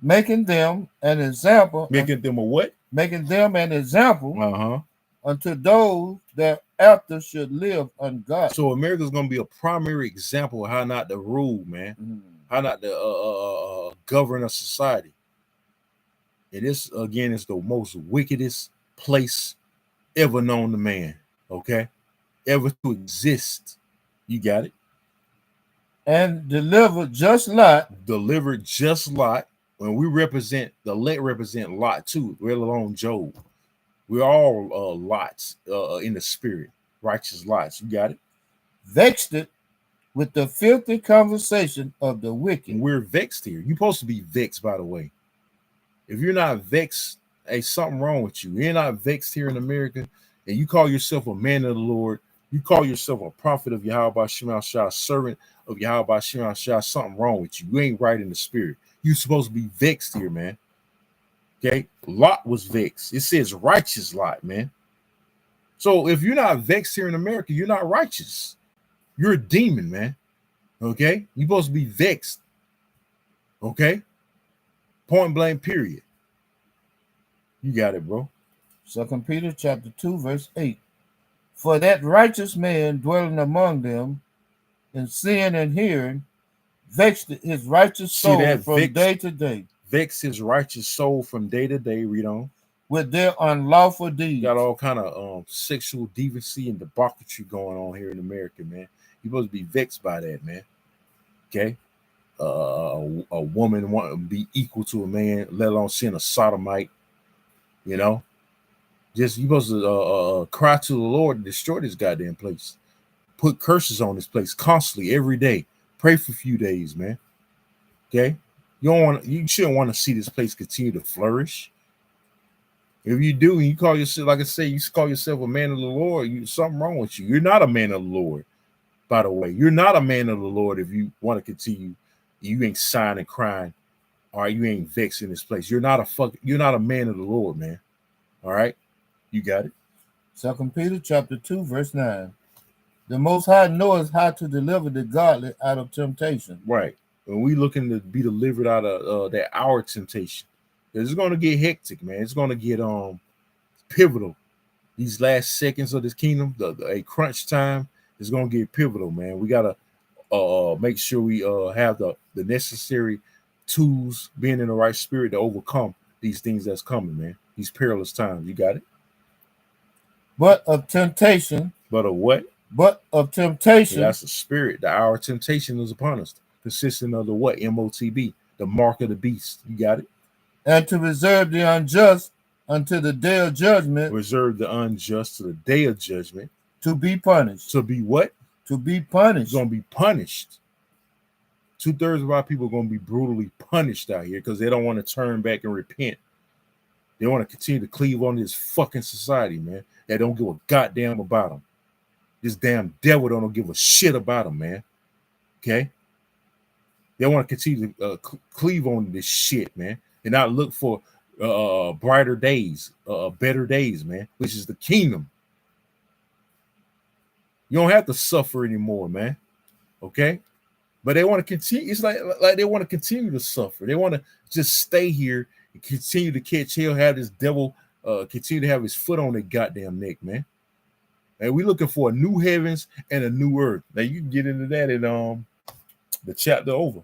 Making them an example. Making them a what? Making them an example unto those that after should live ungodly. So America's going to be a primary example of how not to rule, man. Mm-hmm. How not to govern a society. And this, again, is the most wickedest place ever known to man. Okay? Ever to exist. You got it? And delivered just Lot. Delivered just Lot. When we represent, the elect represent Lot too, let alone Job. We're all Lots in the spirit. Righteous Lots. You got it? Vexed it with the filthy conversation of the wicked. And we're vexed here. You're supposed to be vexed, by the way. If you're not vexed, hey, something wrong with you. You're not vexed here in America, and you call yourself a man of the Lord. You call yourself a prophet of Yahweh Shema Shah, servant of Yahweh Shema Shah. Something wrong with you. You ain't right in the spirit. You're supposed to be vexed here, man. Okay? Lot was vexed. It says righteous Lot, man. So if you're not vexed here in America, you're not righteous. You're a demon, man. Okay? You're supposed to be vexed. Okay? Point blank, period. You got it, bro. 2 Peter chapter 2, verse 8. For that righteous man dwelling among them in sin and hearing, vexed his righteous soul from day to day. Vex his righteous soul from day to day. Read on. With their unlawful deeds. Got all kind of sexual deviancy and debauchery going on here in America, man. You're supposed to be vexed by that, man. Okay? A woman want to be equal to a man, let alone seeing a sodomite. You know? Just you're supposed to cry to the Lord and destroy this goddamn place. Put curses on this place constantly, every day. Pray for a few days, man. Okay? You shouldn't want to see this place continue to flourish. If you do, and you call yourself, like I say, you call yourself a man of the Lord, something wrong with you. You're not a man of the Lord, by the way. You're not a man of the Lord if you want to continue. You ain't sighing and crying, all right? You ain't vexing this place. You're not a man of the Lord, man. All right? You got it. 2 Peter chapter 2, verse 9. The Most High knows how to deliver the godly out of temptation. Right. When we looking to be delivered out of that our temptation, it's going to get hectic, man. It's going to get pivotal. These last seconds of this kingdom, a crunch time is going to get pivotal, man. We got to make sure we have the necessary tools, being in the right spirit to overcome these things that's coming, man. These perilous times. You got it? But of temptation. But of what? But of temptation. Yeah, that's the spirit. The hour of temptation is upon us, consisting of the what? MOTB, the mark of the beast. You got it? And to reserve the unjust until the day of judgment. Reserve the unjust to the day of judgment. To be punished. To be what? To be punished. It's going to be punished. 2/3 of our people are going to be brutally punished out here because they don't want to turn back and repent. They want to continue to cleave on this fucking society, man. That don't give a goddamn about them. This damn devil don't give a shit about them, man. Okay? They want to continue to cleave on this shit, man. And not look for brighter days, better days, man, which is the kingdom. You don't have to suffer anymore, man. Okay? But they want to continue. It's like they want to continue to suffer. They want to just stay here and continue to catch hell, have this devil continue to have his foot on their goddamn neck, man. And we're looking for a new heavens and a new earth. Now you can get into that in the chapter over.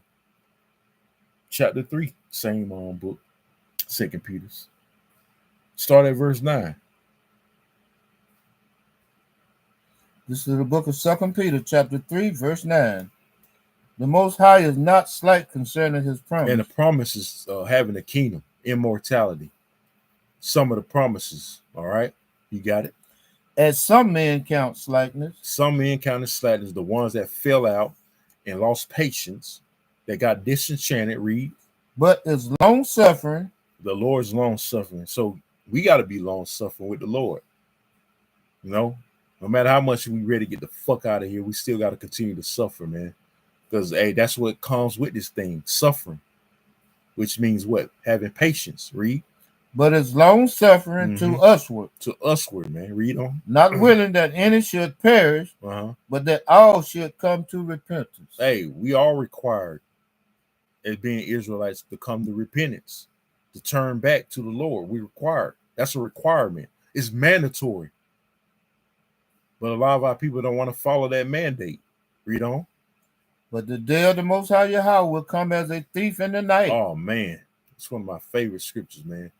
Chapter 3, same book, 2 Peter's. Start at verse 9. This is the book of 2 Peter, chapter 3, verse 9. The Most High is not slight concerning his promise. And the promise is having a kingdom, immortality. Some of the promises, all right? You got it? As some men count slackness. Some men count slackness, the ones that fell out and lost patience, that got disenchanted, read. But is long-suffering. The Lord's long-suffering. So we got to be long-suffering with the Lord. You know, no matter how much we ready to get the fuck out of here, we still got to continue to suffer, man. Because, hey, that's what comes with this thing, suffering. Which means what? Having patience, read. But is long-suffering to usward. To usward, man. Read on. Not willing that any should perish, but that all should come to repentance. Hey, we are required as being Israelites to come to repentance, to turn back to the Lord. We require. That's a requirement. It's mandatory. But a lot of our people don't want to follow that mandate. Read on. But the day of the Most High Yahweh will come as a thief in the night. Oh, man. It's one of my favorite scriptures, man.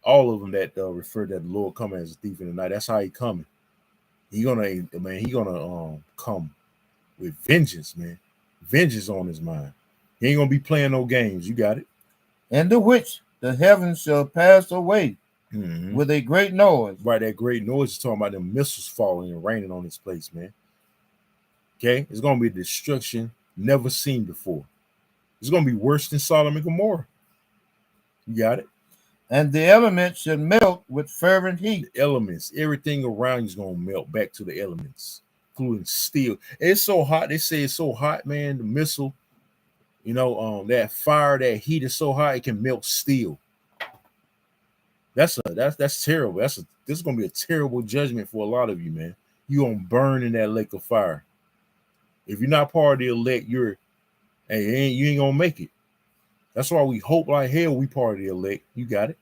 All of them that refer that the Lord come as a thief in the night. That's how he coming. He gonna come with vengeance, man. Vengeance on his mind. He ain't gonna be playing no games. You got it. And the which the heavens shall pass away with a great noise. Right, that great noise is talking about the missiles falling and raining on this place, man. Okay, it's gonna be destruction never seen before. It's gonna be worse than Sodom and Gomorrah. You got it. And the elements should melt with fervent heat. The elements, everything around you is gonna melt back to the elements, including steel. It's so hot. They say it's so hot, man. The missile, you know, that fire, that heat is so hot it can melt steel. That's terrible. This is gonna be a terrible judgment for a lot of you, man. You gonna burn in that lake of fire. If you're not part of the elect, you ain't gonna make it. That's why we hope like hell we part of the elect. You got it.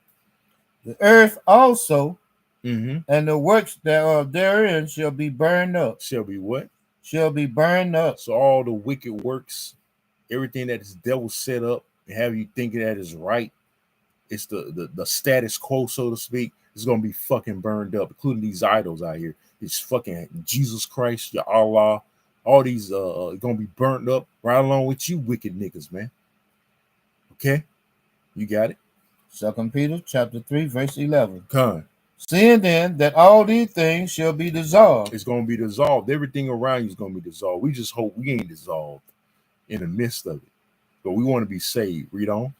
The earth also, and the works that are therein shall be burned up. Shall be what? Shall be burned up. So all the wicked works, everything that this devil set up and have you thinking that is right, it's the status quo, so to speak, is gonna be fucking burned up, including these idols out here. It's fucking Jesus Christ, your Allah, all these gonna be burnt up right along with you wicked niggas, man. Okay, you got it. 2 Peter chapter 3, verse 11. Come. Seeing then that all these things shall be dissolved. It's going to be dissolved. Everything around you is going to be dissolved. We just hope we ain't dissolved in the midst of it. but we want to be saved. Read on.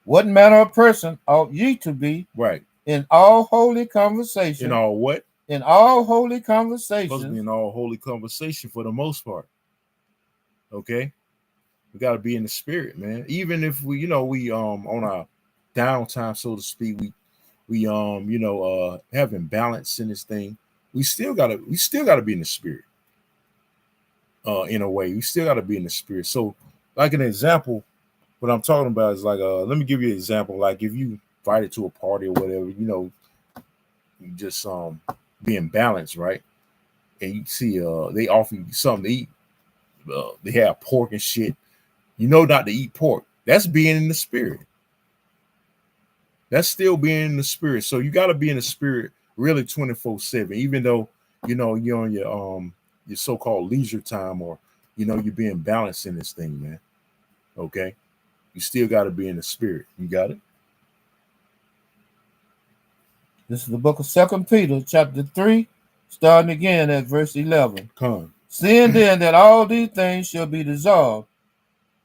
What manner of person ought ye to be Right. in all holy conversation? In all what? In all holy Supposed to be conversation. in all holy conversation for the most part. Okay. We got to be in the spirit, man. Even if we, we on our downtime, so to speak, we having balance in this thing. We still gotta be in the spirit. In a way, we still gotta be in the spirit. So, like an example, what I'm talking about is like, let me give you an example. Like if you invited to a party or whatever, you just being balanced, right? And you see, they offer you something to eat. They have pork and shit. You know not to eat pork. That's being in the spirit. That's still being in the spirit. So you got to be in the spirit really 24/7, even though you're on your so-called leisure time, or you're being balanced in this thing, man. Okay, you still got to be in the spirit. You got it. This is the book of 2 Peter, chapter 3, starting again at verse 11. Come. Seeing then that all these things shall be dissolved,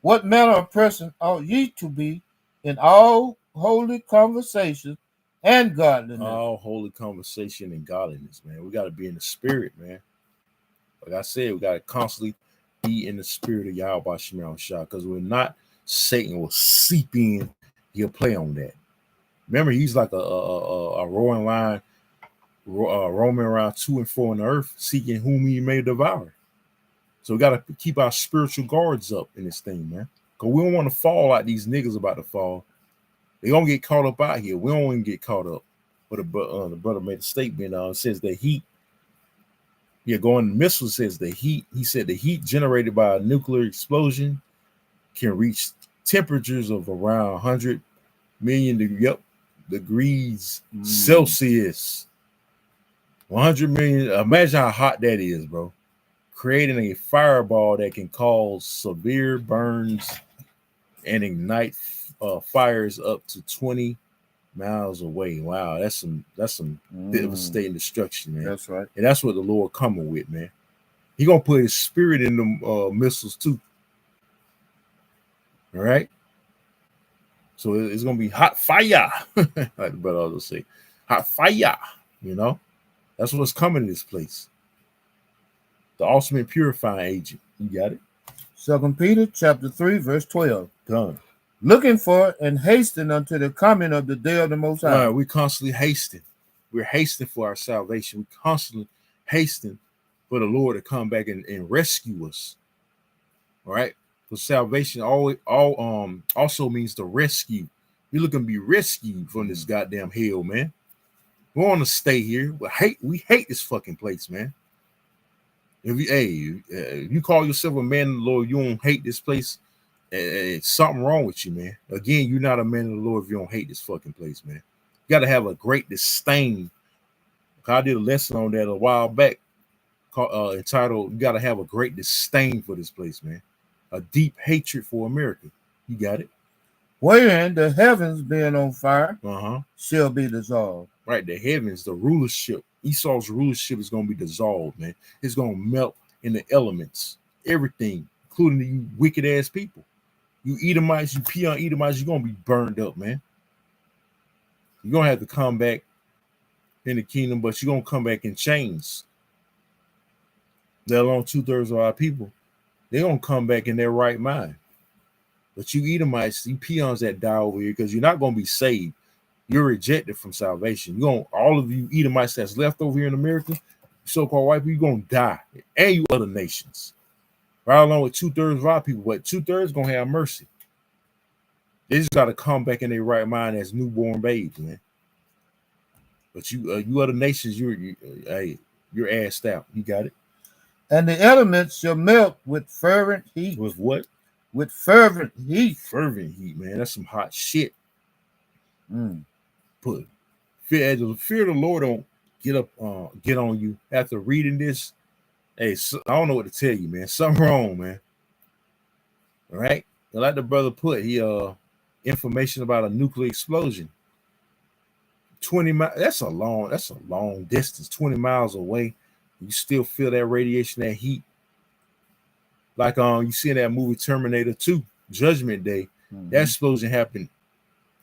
what manner of person ought ye to be in all holy conversation and godliness? All holy conversation and godliness, man. We got to be in the spirit, man. Like I said, we got to constantly be in the spirit of Yahweh Shemel Shah, because we're not, Satan will seep in. He'll play on that. Remember, he's like a roaring lion, roaming around to and fro in the earth, seeking whom he may devour. So we got to keep our spiritual guards up in this thing, man. Because we don't want to fall like these niggas about to fall. They're going to get caught up out here. We don't want to get caught up. But the brother made a statement. It says the heat. Yeah, going to missiles says the heat. He said the heat generated by a nuclear explosion can reach temperatures of around 100 million degrees Celsius. 100 million. Imagine how hot that is, bro. Creating a fireball that can cause severe burns and ignite fires up to 20 miles away. Wow, that's some devastating destruction, man. That's right. And that's what the Lord coming with, man. He gonna put his spirit in them missiles too. All right. So it's gonna be hot fire, like the brother always say, hot fire. That's what's coming to this place. The ultimate purifying agent. You got it. 2 Peter chapter 3, verse 12. Done. Looking for and hastening unto the coming of the day of the Most High. We constantly hasten. We're hastening for our salvation. We constantly hasten for the Lord to come back and rescue us. All right. Because salvation also means to rescue. You're looking to be rescued from this goddamn hell, man. We want to stay here. We hate this fucking place, man. If you call yourself a man of the Lord, you don't hate this place. It's something wrong with you, man. Again, you're not a man of the Lord if you don't hate this fucking place, man. You got to have a great disdain. I did a lesson on that a while back, entitled "You Got to Have a Great Disdain for This Place, man." A deep hatred for America. You got it. Wherein the heavens being on fire shall be dissolved. Right, the heavens, the rulership, Esau's rulership is going to be dissolved, man. It's going to melt in the elements, everything, including you wicked ass people. You Edomites, you peon Edomites, you're going to be burned up, man. You're going to have to come back in the kingdom, but you're going to come back in chains. Let alone 2/3 of our people. They're going to come back in their right mind. But you Edomites, you peons that die over here, because you're not going to be saved. You're rejected from salvation. All of you Edomites that's left over here in America, so-called white people, you're going to die. And you other nations. Right along with 2/3 of our people, but 2/3 going to have mercy. They just got to come back in their right mind as newborn babes, man. But you other nations, you're assed out. You got it. And the elements shall melt with fervent heat. With what? With fervent heat. Fervent heat, man. That's some hot shit. Put fear of the Lord don't get on you after reading this. Hey, I don't know what to tell you, man. Something wrong, man. All right. Like the brother put, information about a nuclear explosion. 20 miles. That's a long distance. 20 miles away. You still feel that radiation, that heat. Like you see in that movie Terminator 2. Judgment Day, Mhm. that explosion happened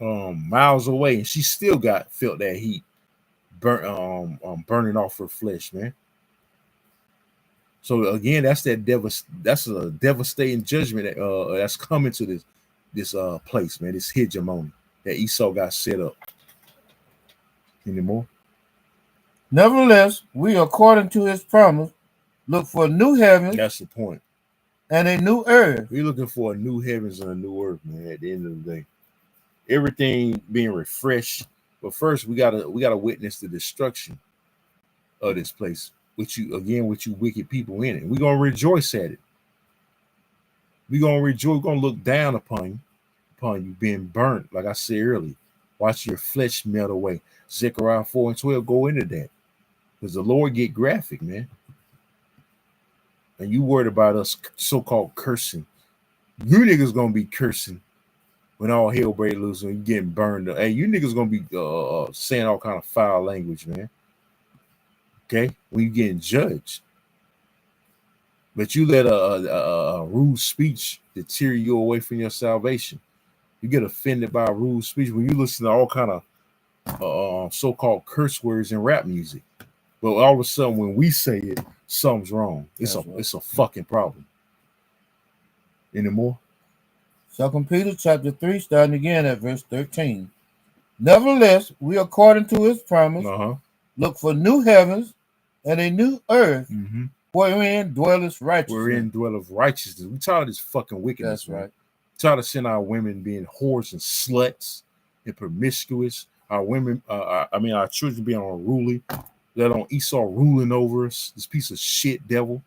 miles away, and she still felt that heat burning off her flesh, man. So again, that's a devastating judgment that's coming to this place, man. This hegemony that Esau got set up. Anymore? Nevertheless, we, according to his promise, look for new heavens That's the point. and a new earth. We're looking for a new heavens and a new earth, man. At the end of the day, everything being refreshed. But first, we gotta witness the destruction of this place, with you wicked people in it. We're gonna rejoice at it. We're gonna rejoice. We're gonna look down upon you being burnt, like I said earlier. Watch your flesh melt away. Zechariah 4:12 go into that, because the Lord get graphic, man. And you worried about us so-called cursing. You niggas gonna be cursing when all hell break loose and you getting burned up. Hey, you niggas gonna be saying all kind of foul language, man. Okay, when you getting judged, but you let a rude speech deter you away from your salvation. You get offended by a rude speech when you listen to all kind of so-called curse words in rap music. But all of a sudden, when we say it, something's wrong. It's a fucking problem. Anymore? 2 Peter chapter 3, starting again at verse 13. Nevertheless, we, according to his promise, look for new heavens and a new earth, wherein dwelleth righteousness. Wherein dwelleth righteousness. We tired of this fucking wickedness. That's right. Tired of seeing our women being whores and sluts and promiscuous. Our women, our children being unruly. Let on Esau ruling over us. This piece of shit devil.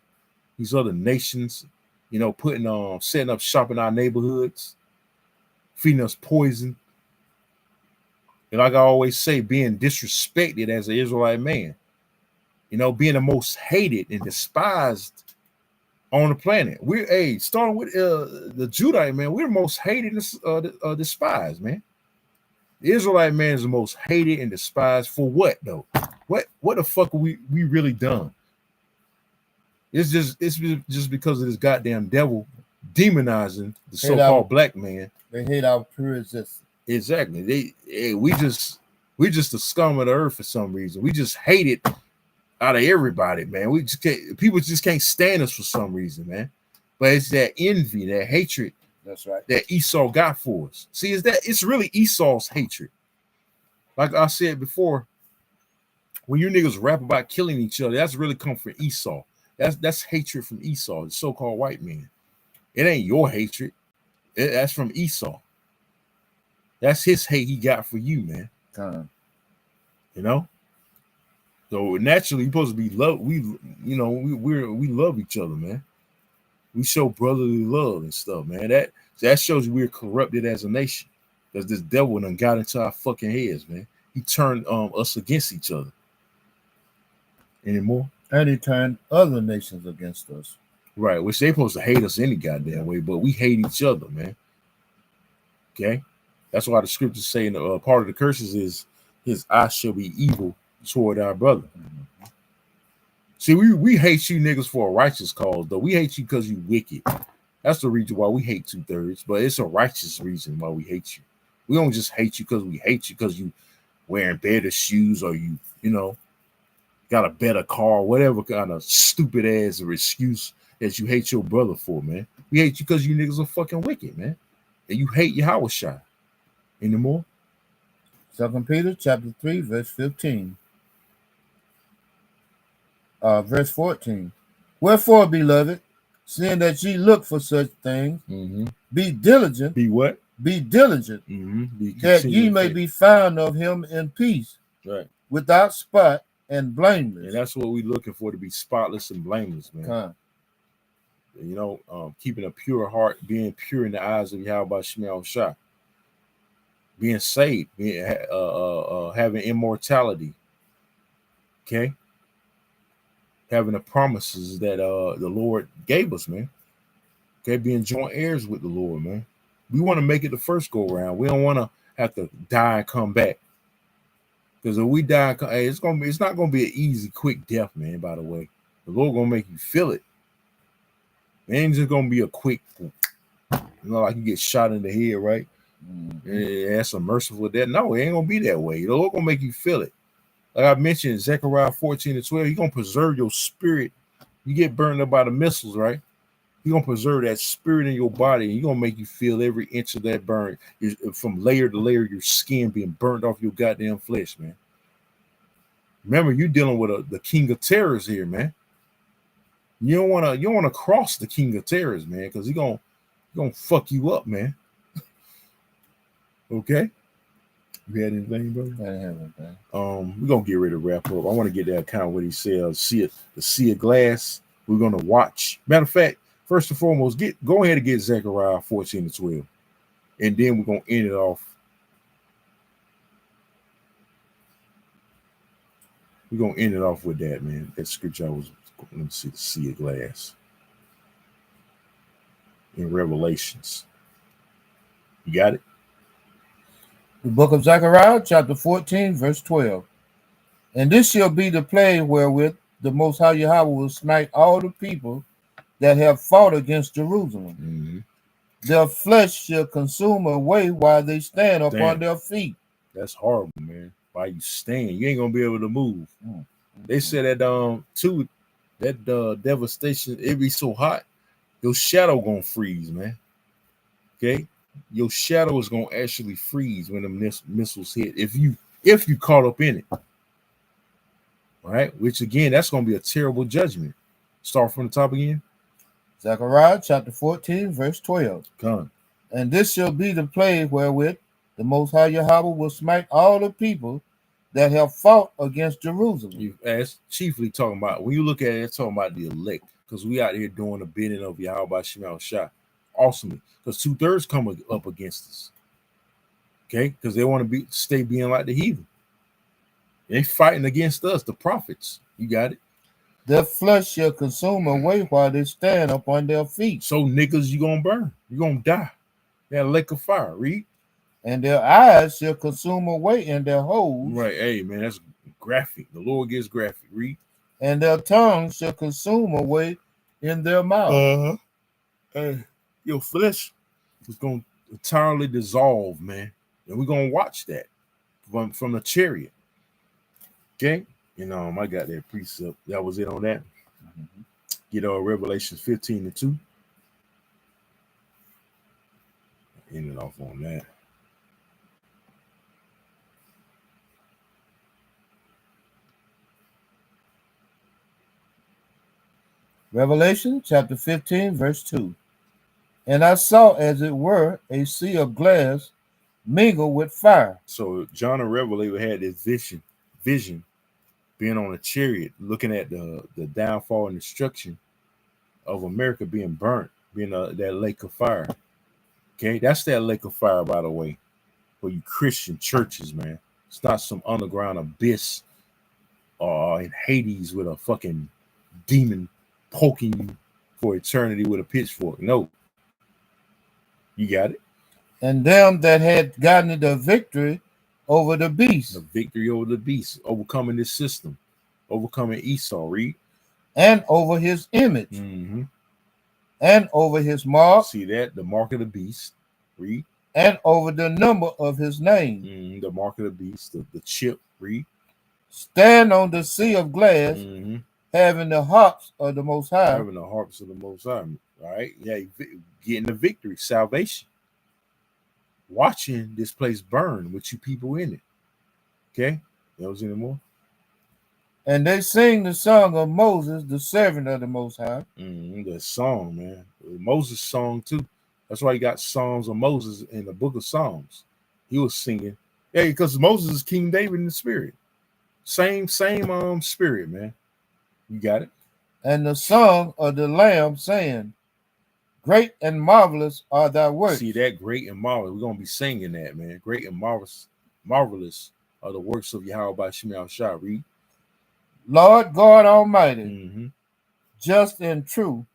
These other nations, setting up shop in our neighborhoods, feeding us poison. And like I always say, being disrespected as an Israelite man. Being the most hated and despised on the planet. Starting with the Judite man, we're the most hated and despised, man. The Israelite man is the most hated and despised for what though? What the fuck are we really done? It's just because of this goddamn devil demonizing the so-called black man. They hate our pure existence. Exactly. We just the scum of the earth for some reason. We just hate it out of everybody, man. People just can't stand us for some reason, man. But it's that envy, that hatred. That's right. That Esau got for us. See, it's really Esau's hatred. Like I said before, when you niggas rap about killing each other, that's really come from Esau. That's hatred from Esau, the so-called white man. It ain't your hatred. That's from Esau. That's his hate he got for you, man. So naturally, you're supposed to be love. We love each other, man. We show brotherly love and stuff, man. That shows you we're corrupted as a nation, because this devil done got into our fucking heads, man. He turned us against each other. Anymore? And he turned other nations against us. Right, which they supposed to hate us any goddamn way, but we hate each other, man. Okay? That's why the scriptures say part of the curses is his eye shall be evil toward our brother. See, we hate you niggas for a righteous cause, though. We hate you because you wicked. That's the reason why we hate 2/3, but it's a righteous reason why we hate you. We don't just hate you because we hate you because you wearing better shoes or you got a better car, whatever kind of stupid ass or excuse that you hate your brother for, man. We hate you because you niggas are fucking wicked, man. And you hate Yahweh Shai. Anymore? 2 Peter chapter 3, verse 15. Verse 14. Wherefore, beloved, seeing that ye look for such things, be diligent. Be what? Be diligent, that ye may be found of him in peace, right, without spot and blameless. And that's what we're looking for, to be spotless and blameless, man. Keeping a pure heart, being pure in the eyes of Yahweh Shemel Shah, being saved, having immortality. Okay. Having the promises that the Lord gave us, man. Okay, being joint heirs with the Lord, man. We want to make it the first go around. We don't want to have to die and come back. Because if we die, it's not gonna be an easy, quick death, man. By the way, the Lord gonna make you feel it. It ain't just gonna be a quick. You know, like you get shot in the head, right? Mm-hmm. And that's a merciful death. No, it ain't gonna be that way. The Lord gonna make you feel it. Like I mentioned, Zechariah 14:12, He gonna preserve your spirit. You get burned up by the missiles, right? He gonna preserve that spirit in your body, and He gonna make you feel every inch of that burn, from layer to layer, your skin being burned off your goddamn flesh, man. Remember, you're dealing with the king of terrors here, man. You don't wanna cross the king of terrors, man, because he gonna fuck you up, man. Okay. You had anything, brother? I didn't have anything. We're gonna get ready to wrap up. I want to get that account what he says. The sea of glass. We're gonna watch. Matter of fact, first and foremost, go ahead and get Zechariah 14:12, and then we're gonna end it off. We're gonna end it off with that, man. That scripture I was. Let me see, the sea of glass in Revelations. You got it? The book of Zechariah, chapter 14, verse 12. And this shall be the plague wherewith the Most High Yahweh will smite all the people that have fought against Jerusalem. Mm-hmm. Their flesh shall consume away while they stand upon their feet. That's horrible, man. While you stand, you ain't gonna be able to move. Mm-hmm. They said that too, that devastation, it be so hot, your shadow gonna freeze, man. Okay, your shadow is gonna actually freeze when the missiles hit. If you caught up in it, all right. Which again, that's gonna be a terrible judgment. Start from the top again. Zechariah chapter 14, verse 12. Come. And this shall be the plague wherewith the Most High Yahweh will smite all the people that have fought against Jerusalem. That's chiefly talking about, when you look at it, it's talking about the elect, because we out here doing the bidding of Yahweh Shema Shah. Awesomely, because 2/3 come up against us. Okay, because they want to stay being like the heathen. They fighting against us, the prophets. You got it. Their flesh shall consume away while they stand upon their feet. So niggas, you gonna burn. You gonna die. That lake of fire. Read. And their eyes shall consume away in their holes. Right. Hey, man, that's graphic. The Lord gets graphic. Read. And their tongues shall consume away in their mouth. Hey, your flesh is gonna entirely dissolve, man. And we're gonna watch that from the chariot. Okay. I got that precept. That was it on that. Mm-hmm. Get Revelation 15:2. End it off on that. Revelation chapter 15, verse 2. And I saw, as it were, a sea of glass mingled with fire. So John the Revelator had this vision, being on a chariot, looking at the downfall and destruction of America being burnt, being that lake of fire. Okay, that's that lake of fire, by the way, for you Christian churches, man. It's not some underground abyss in Hades with a fucking demon poking you for eternity with a pitchfork. No. You got it. And them that had gotten the victory over the beast. The victory over the beast, overcoming this system, overcoming Esau, read. And over his image. Mm-hmm. And over his mark. See that? The mark of the beast, read. And over the number of his name. Mm-hmm. The mark of the beast, the chip, read. Stand on the sea of glass, mm-hmm. having the harps of the Most High. Having the harps of the Most High, all right? Yeah, getting the victory, salvation. Watching this place burn with you people in it. Okay? There was any more? And they sing the song of Moses, the servant of the Most High. The song, man. Moses' song, too. That's why you got Songs of Moses in the book of Psalms. He was singing. Yeah, because Moses is King David in the spirit. Same spirit, man. You got it? And the song of the Lamb saying, great and marvelous are thy works. See that? Great and marvelous. We're going to be singing that, man. Great and marvelous are the works of Yahweh by Shema Shah. Read. Lord God Almighty, mm-hmm. just and true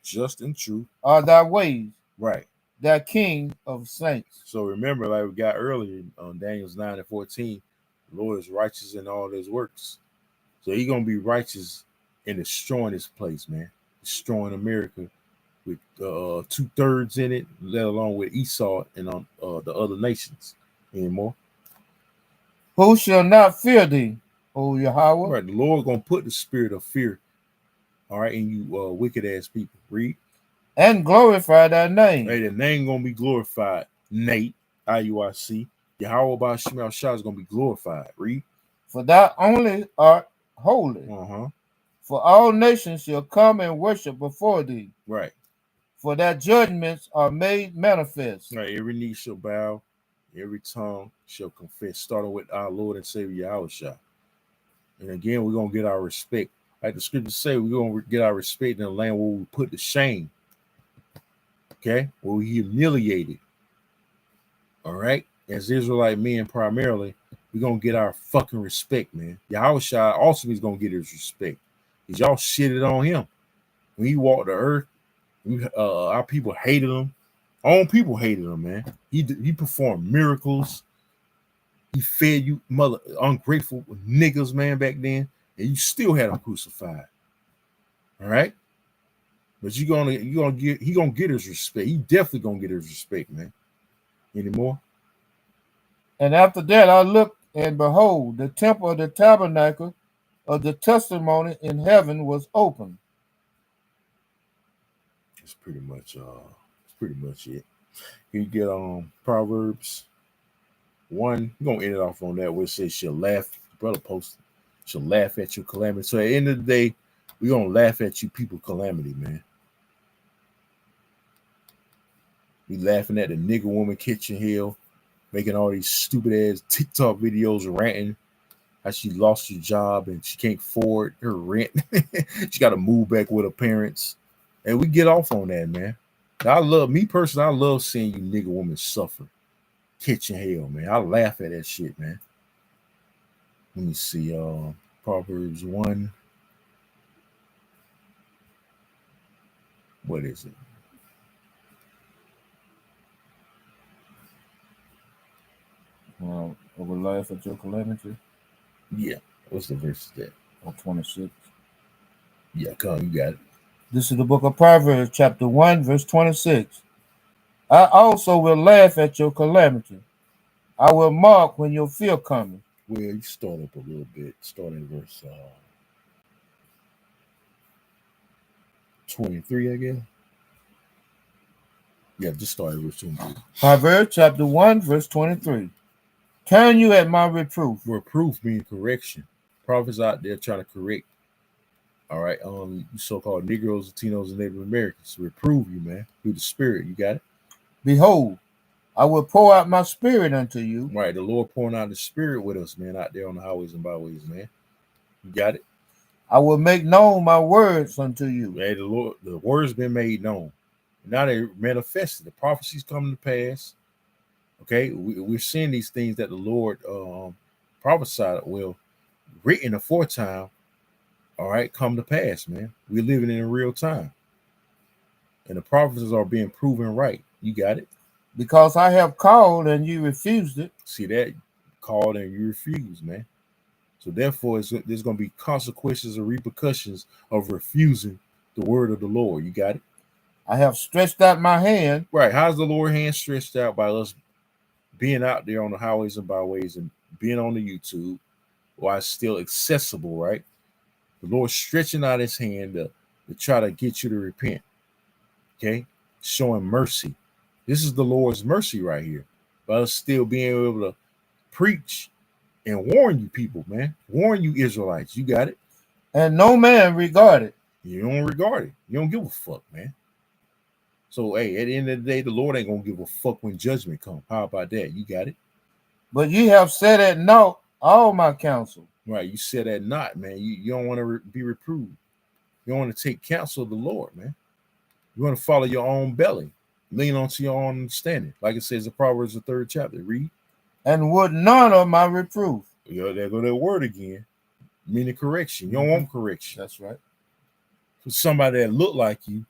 are thy ways. Right. Thy King of saints. So remember, like we got earlier on Daniel's 9:14, the Lord is righteous in all his works. So he's going to be righteous in destroying this place, man. Destroying America with 2/3 in it, let alone with Esau and on the other nations anymore. Who shall not fear thee, O Yahweh, Right, the Lord gonna put the spirit of fear, all right, in you wicked ass people. Read. and glorify thy name? Hey, the name gonna be glorified. Nate, IUIC. Yahweh by Shemal Shah is gonna be glorified. Read. For thou only art holy. For all nations shall come and worship before thee. Right. For thy judgments are made manifest. Right. Every knee shall bow, every tongue shall confess, starting with our Lord and Savior Yahweh Shah. And again, we're gonna get our respect. Like the scriptures say, we're gonna get our respect in the land where we put to shame. Okay, where we humiliated. All right, as Israelite men primarily, we're gonna get our fucking respect, man. Yahweh Shah also is gonna get his respect. Because y'all shitted on him. When he walked the earth, our people hated him. Our own people hated him, man. He performed miracles. He fed you mother ungrateful niggas, man, back then, and you still had him crucified. All right, but he gonna get his respect. He definitely gonna get his respect, man. Anymore. And after that, I looked, and behold, the temple of the tabernacle of the testimony in heaven was open. It's pretty much it. You get Proverbs 1. We're gonna end it off on that where it says she'll laugh. The brother posted, she'll laugh at your calamity. So at the end of the day, we're gonna laugh at you people calamity, man. We laughing at the nigga woman kitchen hill, making all these stupid ass TikTok videos ranting how she lost her job and she can't afford her rent. She got to move back with her parents. And we get off on that, man. I love seeing you nigga women suffer. Kitchen hell, man. I laugh at that shit, man. Let me see. Proverbs 1. What is it? I will laugh at your calamity. Yeah. What's the verse of that? 26. Yeah, come on, you got it. This is the book of Proverbs, chapter 1, verse 26. I also will laugh at your calamity. I will mock when your fear cometh. Well, you start up a little bit. Start in verse 23, I guess. Yeah, just start at verse 23. Proverbs chapter 1, verse 23. Turn you at my reproof. Reproof means correction. Prophets out there trying to correct. All right, you so-called Negroes, Latinos, and Native Americans. Reprove you, man, through the Spirit. You got it? Behold, I will pour out my Spirit unto you. Right, the Lord pouring out the Spirit with us, man, out there on the highways and byways, man. You got it? I will make known my words unto you. Hey, the words been made known. Now they manifested. The prophecies coming to pass. Okay, we're seeing these things that the Lord prophesied, well, written aforetime. All right, come to pass, man. We're living in real time. And the prophecies are being proven right. You got it? Because I have called and you refused it. See that? Called and you refused, man. So therefore, there's going to be consequences or repercussions of refusing the word of the Lord. You got it? I have stretched out my hand. Right. How's the Lord's hand stretched out? By us being out there on the highways and byways and being on the YouTube while it's still accessible, right? The Lord stretching out his hand to try to get you to repent. Okay? Showing mercy. This is the Lord's mercy right here. By us still being able to preach and warn you people, man. Warn you Israelites. You got it? And no man regard it. You don't regard it. You don't give a fuck, man. So, hey, at the end of the day, the Lord ain't going to give a fuck when judgment comes. How about that? You got it? But ye have said at naught all my counsel. Right, you said that not, man. You don't want to be reproved. You don't want to take counsel of the Lord, man. You want to follow your own belly. Lean onto your own understanding. Like it says in Proverbs, the 3rd chapter. Read. And would none of my reproof. There go that word again. Meaning correction. You don't want correction. That's right. For somebody that look like you,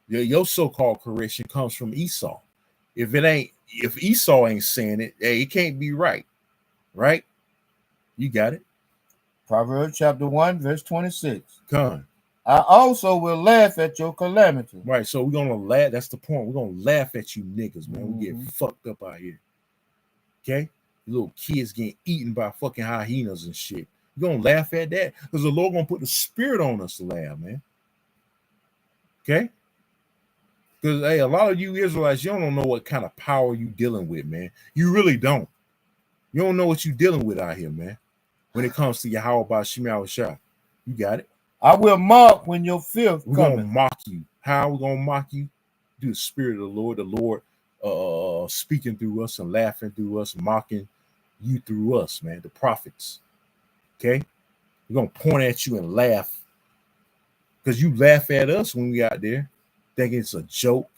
your so-called correction comes from Esau. If Esau ain't saying it, hey, it can't be right. Right? You got it? Proverbs chapter 1, verse 26. Come. I also will laugh at your calamity. Right. So we're gonna laugh. That's the point. We're gonna laugh at you niggas, man. We get Mhm. fucked up out here. Okay? Little kids getting eaten by fucking hyenas and shit. You gonna laugh at that? Because the Lord gonna put the spirit on us to laugh, man. Okay? Because hey, a lot of you Israelites, you don't know what kind of power you dealing with, man. You really don't. You don't know what you dealing with out here, man. When it comes to Yahweh Shema Shah. You got it. I will mock when your filth We're gonna cometh. mock you. How we gonna mock you? Through the spirit of the Lord speaking through us and laughing through us, mocking you through us, man, the prophets. Okay, we're gonna point at you and laugh because you laugh at us when we out there, think it's a joke,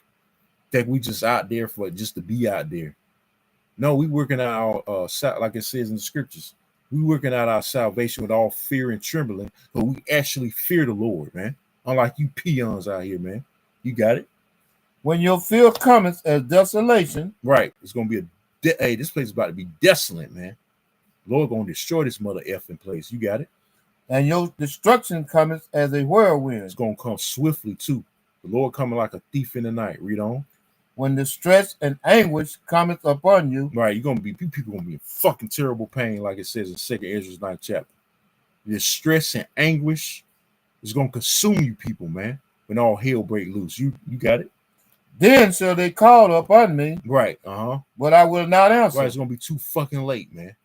think we just out there for just to be out there. No, we working out our like it says in the scriptures, we working out our salvation with all fear and trembling, but we actually fear the Lord, man. Unlike you peons out here, man. You got it. When your filth cometh as desolation, Right. It's gonna be hey, this place is about to be desolate, man. Lord gonna destroy this mother effing place. You got it. and your destruction cometh as a It's whirlwind. gonna come swiftly too. The Lord coming like a thief in the night. Read on. When distress and anguish cometh upon you, Right, you're gonna be people gonna be in fucking terrible pain, like it says in 2 Ezra 9 chapter. The stress and anguish is gonna consume you people, man. When all hell break loose. You got it? then shall they call upon me, Right. Uh-huh. but I will not answer. Right, it's gonna be too fucking late, man.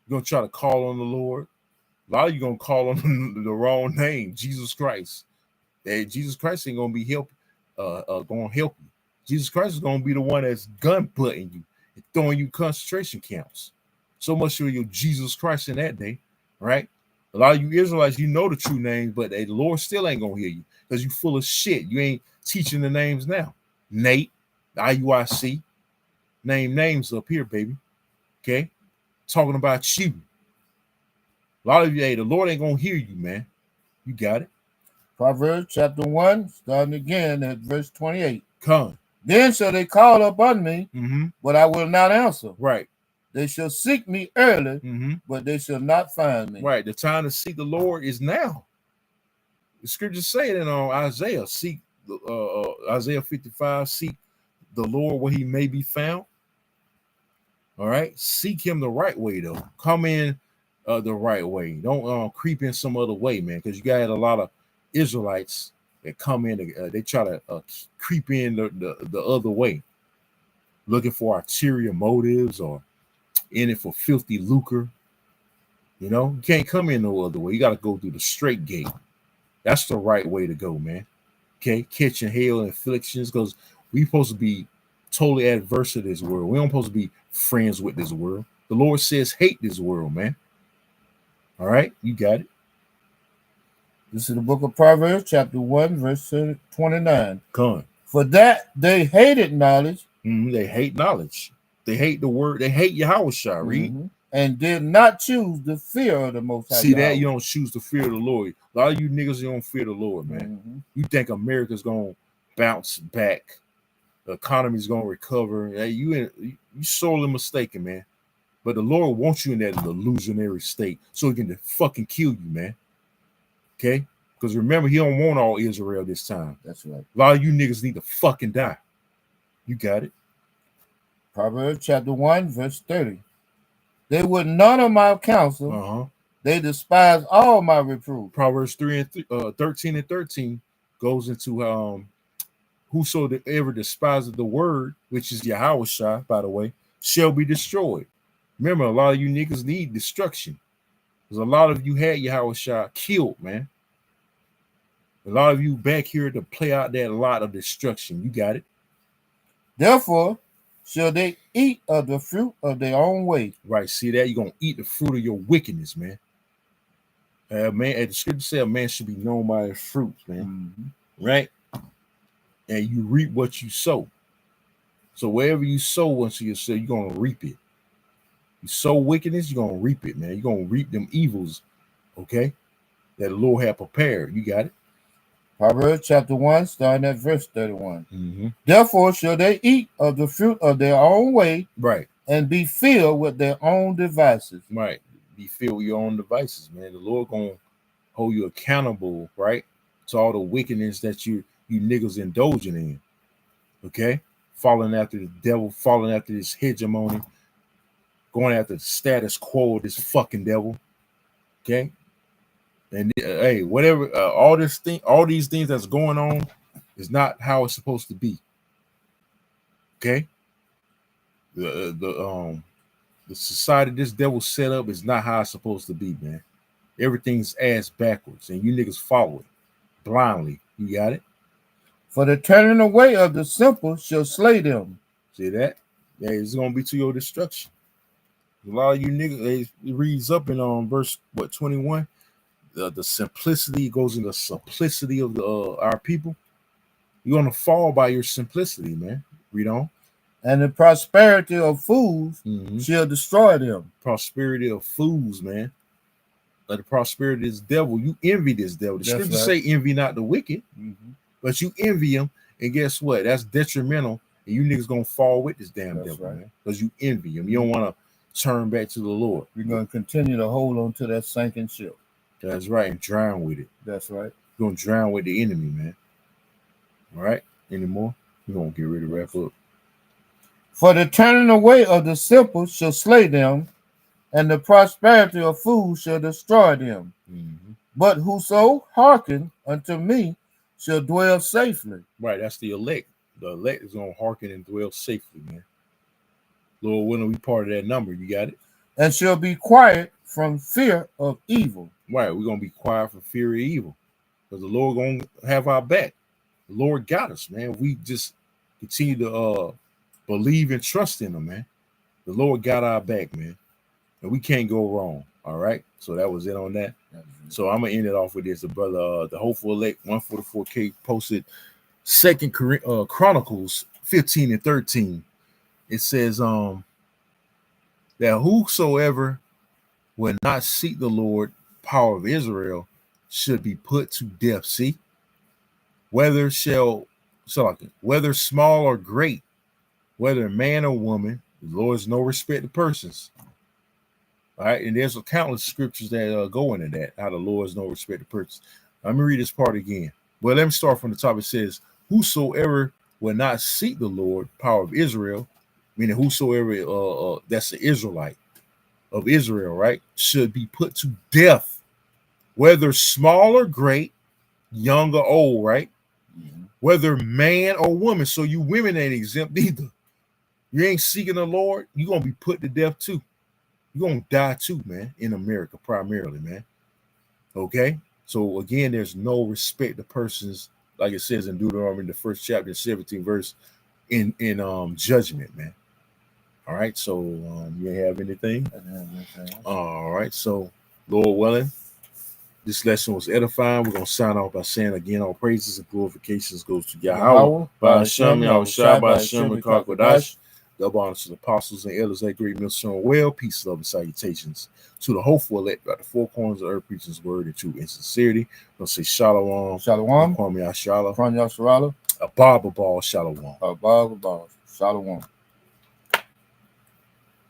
You're gonna try to call on the Lord. A lot of you gonna call on the wrong name, Jesus Christ. Hey, Jesus Christ ain't gonna be gonna help you. Jesus Christ is gonna be the one that's gun butting you and throwing you concentration camps. So much for your Jesus Christ in that day, right? A lot of you Israelites, you know the true names, but the Lord still ain't gonna hear you because you full of shit. You ain't teaching the names now. Nate, the IUIC, name names up here, baby. Okay, talking about you. A lot of you, hey, the Lord ain't gonna hear you, man. You got it. Proverbs chapter 1, starting again at verse 28. Come. Then shall they call upon me, Mm-hmm. but I will not answer. Right. They shall seek me early, Mm-hmm. but they shall not find me. Right. The time to seek the Lord is now. The scriptures say it in Isaiah. Seek Isaiah 55. Seek the Lord where he may be found. All right. Seek him the right way, though. Come in the right way. Don't creep in some other way, man. Because you got a lot of Israelites that come in. They try to creep in the other way, looking for ulterior motives or in it for filthy lucre. You know, you can't come in no other way. You got to go through the straight gate. That's the right way to go, man. Okay, catching hell and afflictions, because we supposed to be totally adverse to this world. We don't supposed to be friends with this world. The Lord says hate this world, man. All right, you got it. This is the book of Proverbs, chapter 1, verse 29. Come. For that they hated knowledge. They hate knowledge. They hate the word. They hate Yahweh Shah. Read. And did not choose the fear of the Most High. See that? You don't choose to fear the Lord. A lot of you niggas, you don't fear the Lord, man. You think America's going to bounce back. The economy's going to recover. Hey, you sorely mistaken, man. But the Lord wants you in that illusionary state so he can fucking kill you, man. Okay? Because remember, he don't want all Israel this time. That's right. A lot of you niggas need to fucking die. You got it. Proverbs chapter 1, verse 30. They would none of my counsel. Uh-huh. They despise all my reproof. Proverbs 13 and 13 goes into whosoever despises the word, which is Yahweh Shah, by the way, shall be destroyed. Remember, a lot of you niggas need destruction. Because a lot of you had Yahweh Shah killed, man. A lot of you back here to play out that lot of destruction. You got it. Therefore, shall they eat of the fruit of their own way. Right. See that? You're going to eat the fruit of your wickedness, man. Man, as the scripture says, a man should be known by his fruits, man. Right? And you reap what you sow. So wherever you sow unto yourself, you're going to reap it. You sow wickedness, you're going to reap it, man. You're going to reap them evils, okay, that the Lord had prepared. You got it? Proverbs chapter 1, starting at verse 31. Therefore shall they eat of the fruit of their own way, right, and be filled with their own devices. Right. Be filled with your own devices, man. The Lord going to hold you accountable, right, to all the wickedness that you niggas indulging in. Okay? Following after the devil, following after this hegemony, going after the status quo of this fucking devil. Okay? And hey, whatever, all these things that's going on is not how it's supposed to be. Okay? The society this devil set up is not how it's supposed to be, man. Everything's ass backwards, and you niggas follow it blindly. You got it? For the turning away of the simple shall slay them. See that? Yeah, it's gonna be to your destruction. A lot of you niggas, it reads up in verse 21. The simplicity goes in the simplicity of our people. You're gonna fall by your simplicity, man. Read on. And the prosperity of fools shall destroy them. Prosperity of fools, man. Like the prosperity of this devil. You envy this devil. The scriptures say envy not the wicked, but you envy him, and guess what? That's detrimental, and you niggas gonna fall with this damn devil, man. Because you envy him. You don't want to turn back to the Lord. You're gonna continue to hold on to that sinking ship. That's right, and drown with it. That's right. You're gonna drown with the enemy, man. All right, any more? We're gonna get ready to wrap up. For the turning away of the simple shall slay them, and the prosperity of fools shall destroy them. But whoso hearken unto me shall dwell safely. Right, that's the elect. The elect is gonna hearken and dwell safely, man. Lord willing, we part of that number. You got it? And shall be quiet from fear of evil. Right, we're gonna be quiet from fear of evil, because the Lord gonna have our back. The Lord got us, man. We just continue to believe and trust in him, man. The Lord got our back, man, and we can't go wrong. All right, so that was it on that. So I'm gonna end it off with this. The brother, the hopeful elect 144K posted 2 Chronicles 15 and 13. It says that whosoever will not seek the Lord, power of Israel, should be put to death. See, whether small or great, whether man or woman, the Lord is no respect to persons. All right, and there's a countless scriptures that go into that, how the Lord is no respect to persons. Let me read this part again. Well, let me start from the top. It says, whosoever will not seek the Lord, power of Israel, meaning whosoever that's the Israelite of Israel, right, should be put to death, whether small or great, young or old, right? Whether man or woman. So you women ain't exempt either. You ain't seeking the Lord, you're gonna be put to death too. You're gonna die too, man, in America primarily, man. Okay, so again, there's no respect to persons, like it says in Deuteronomy, the 1st chapter, 17th verse, in judgment, man. All right, so you have anything? All right, so Lord willing, this lesson was edifying. We're gonna sign off by saying again, all praises and glorifications goes to Yahweh, by Hashem, Yahushua, by Hashem, Kodash. Double honors to the apostles and elders that great millstone. Well, peace, love, and salutations to the hopeful elect by the four corners of earth, preaching his word in truth and sincerity. Don't say shalom, Shalom, Kwame Ashala, Kwame Ashala, a Baba Ball, shalom. Baba Ball, Shalom.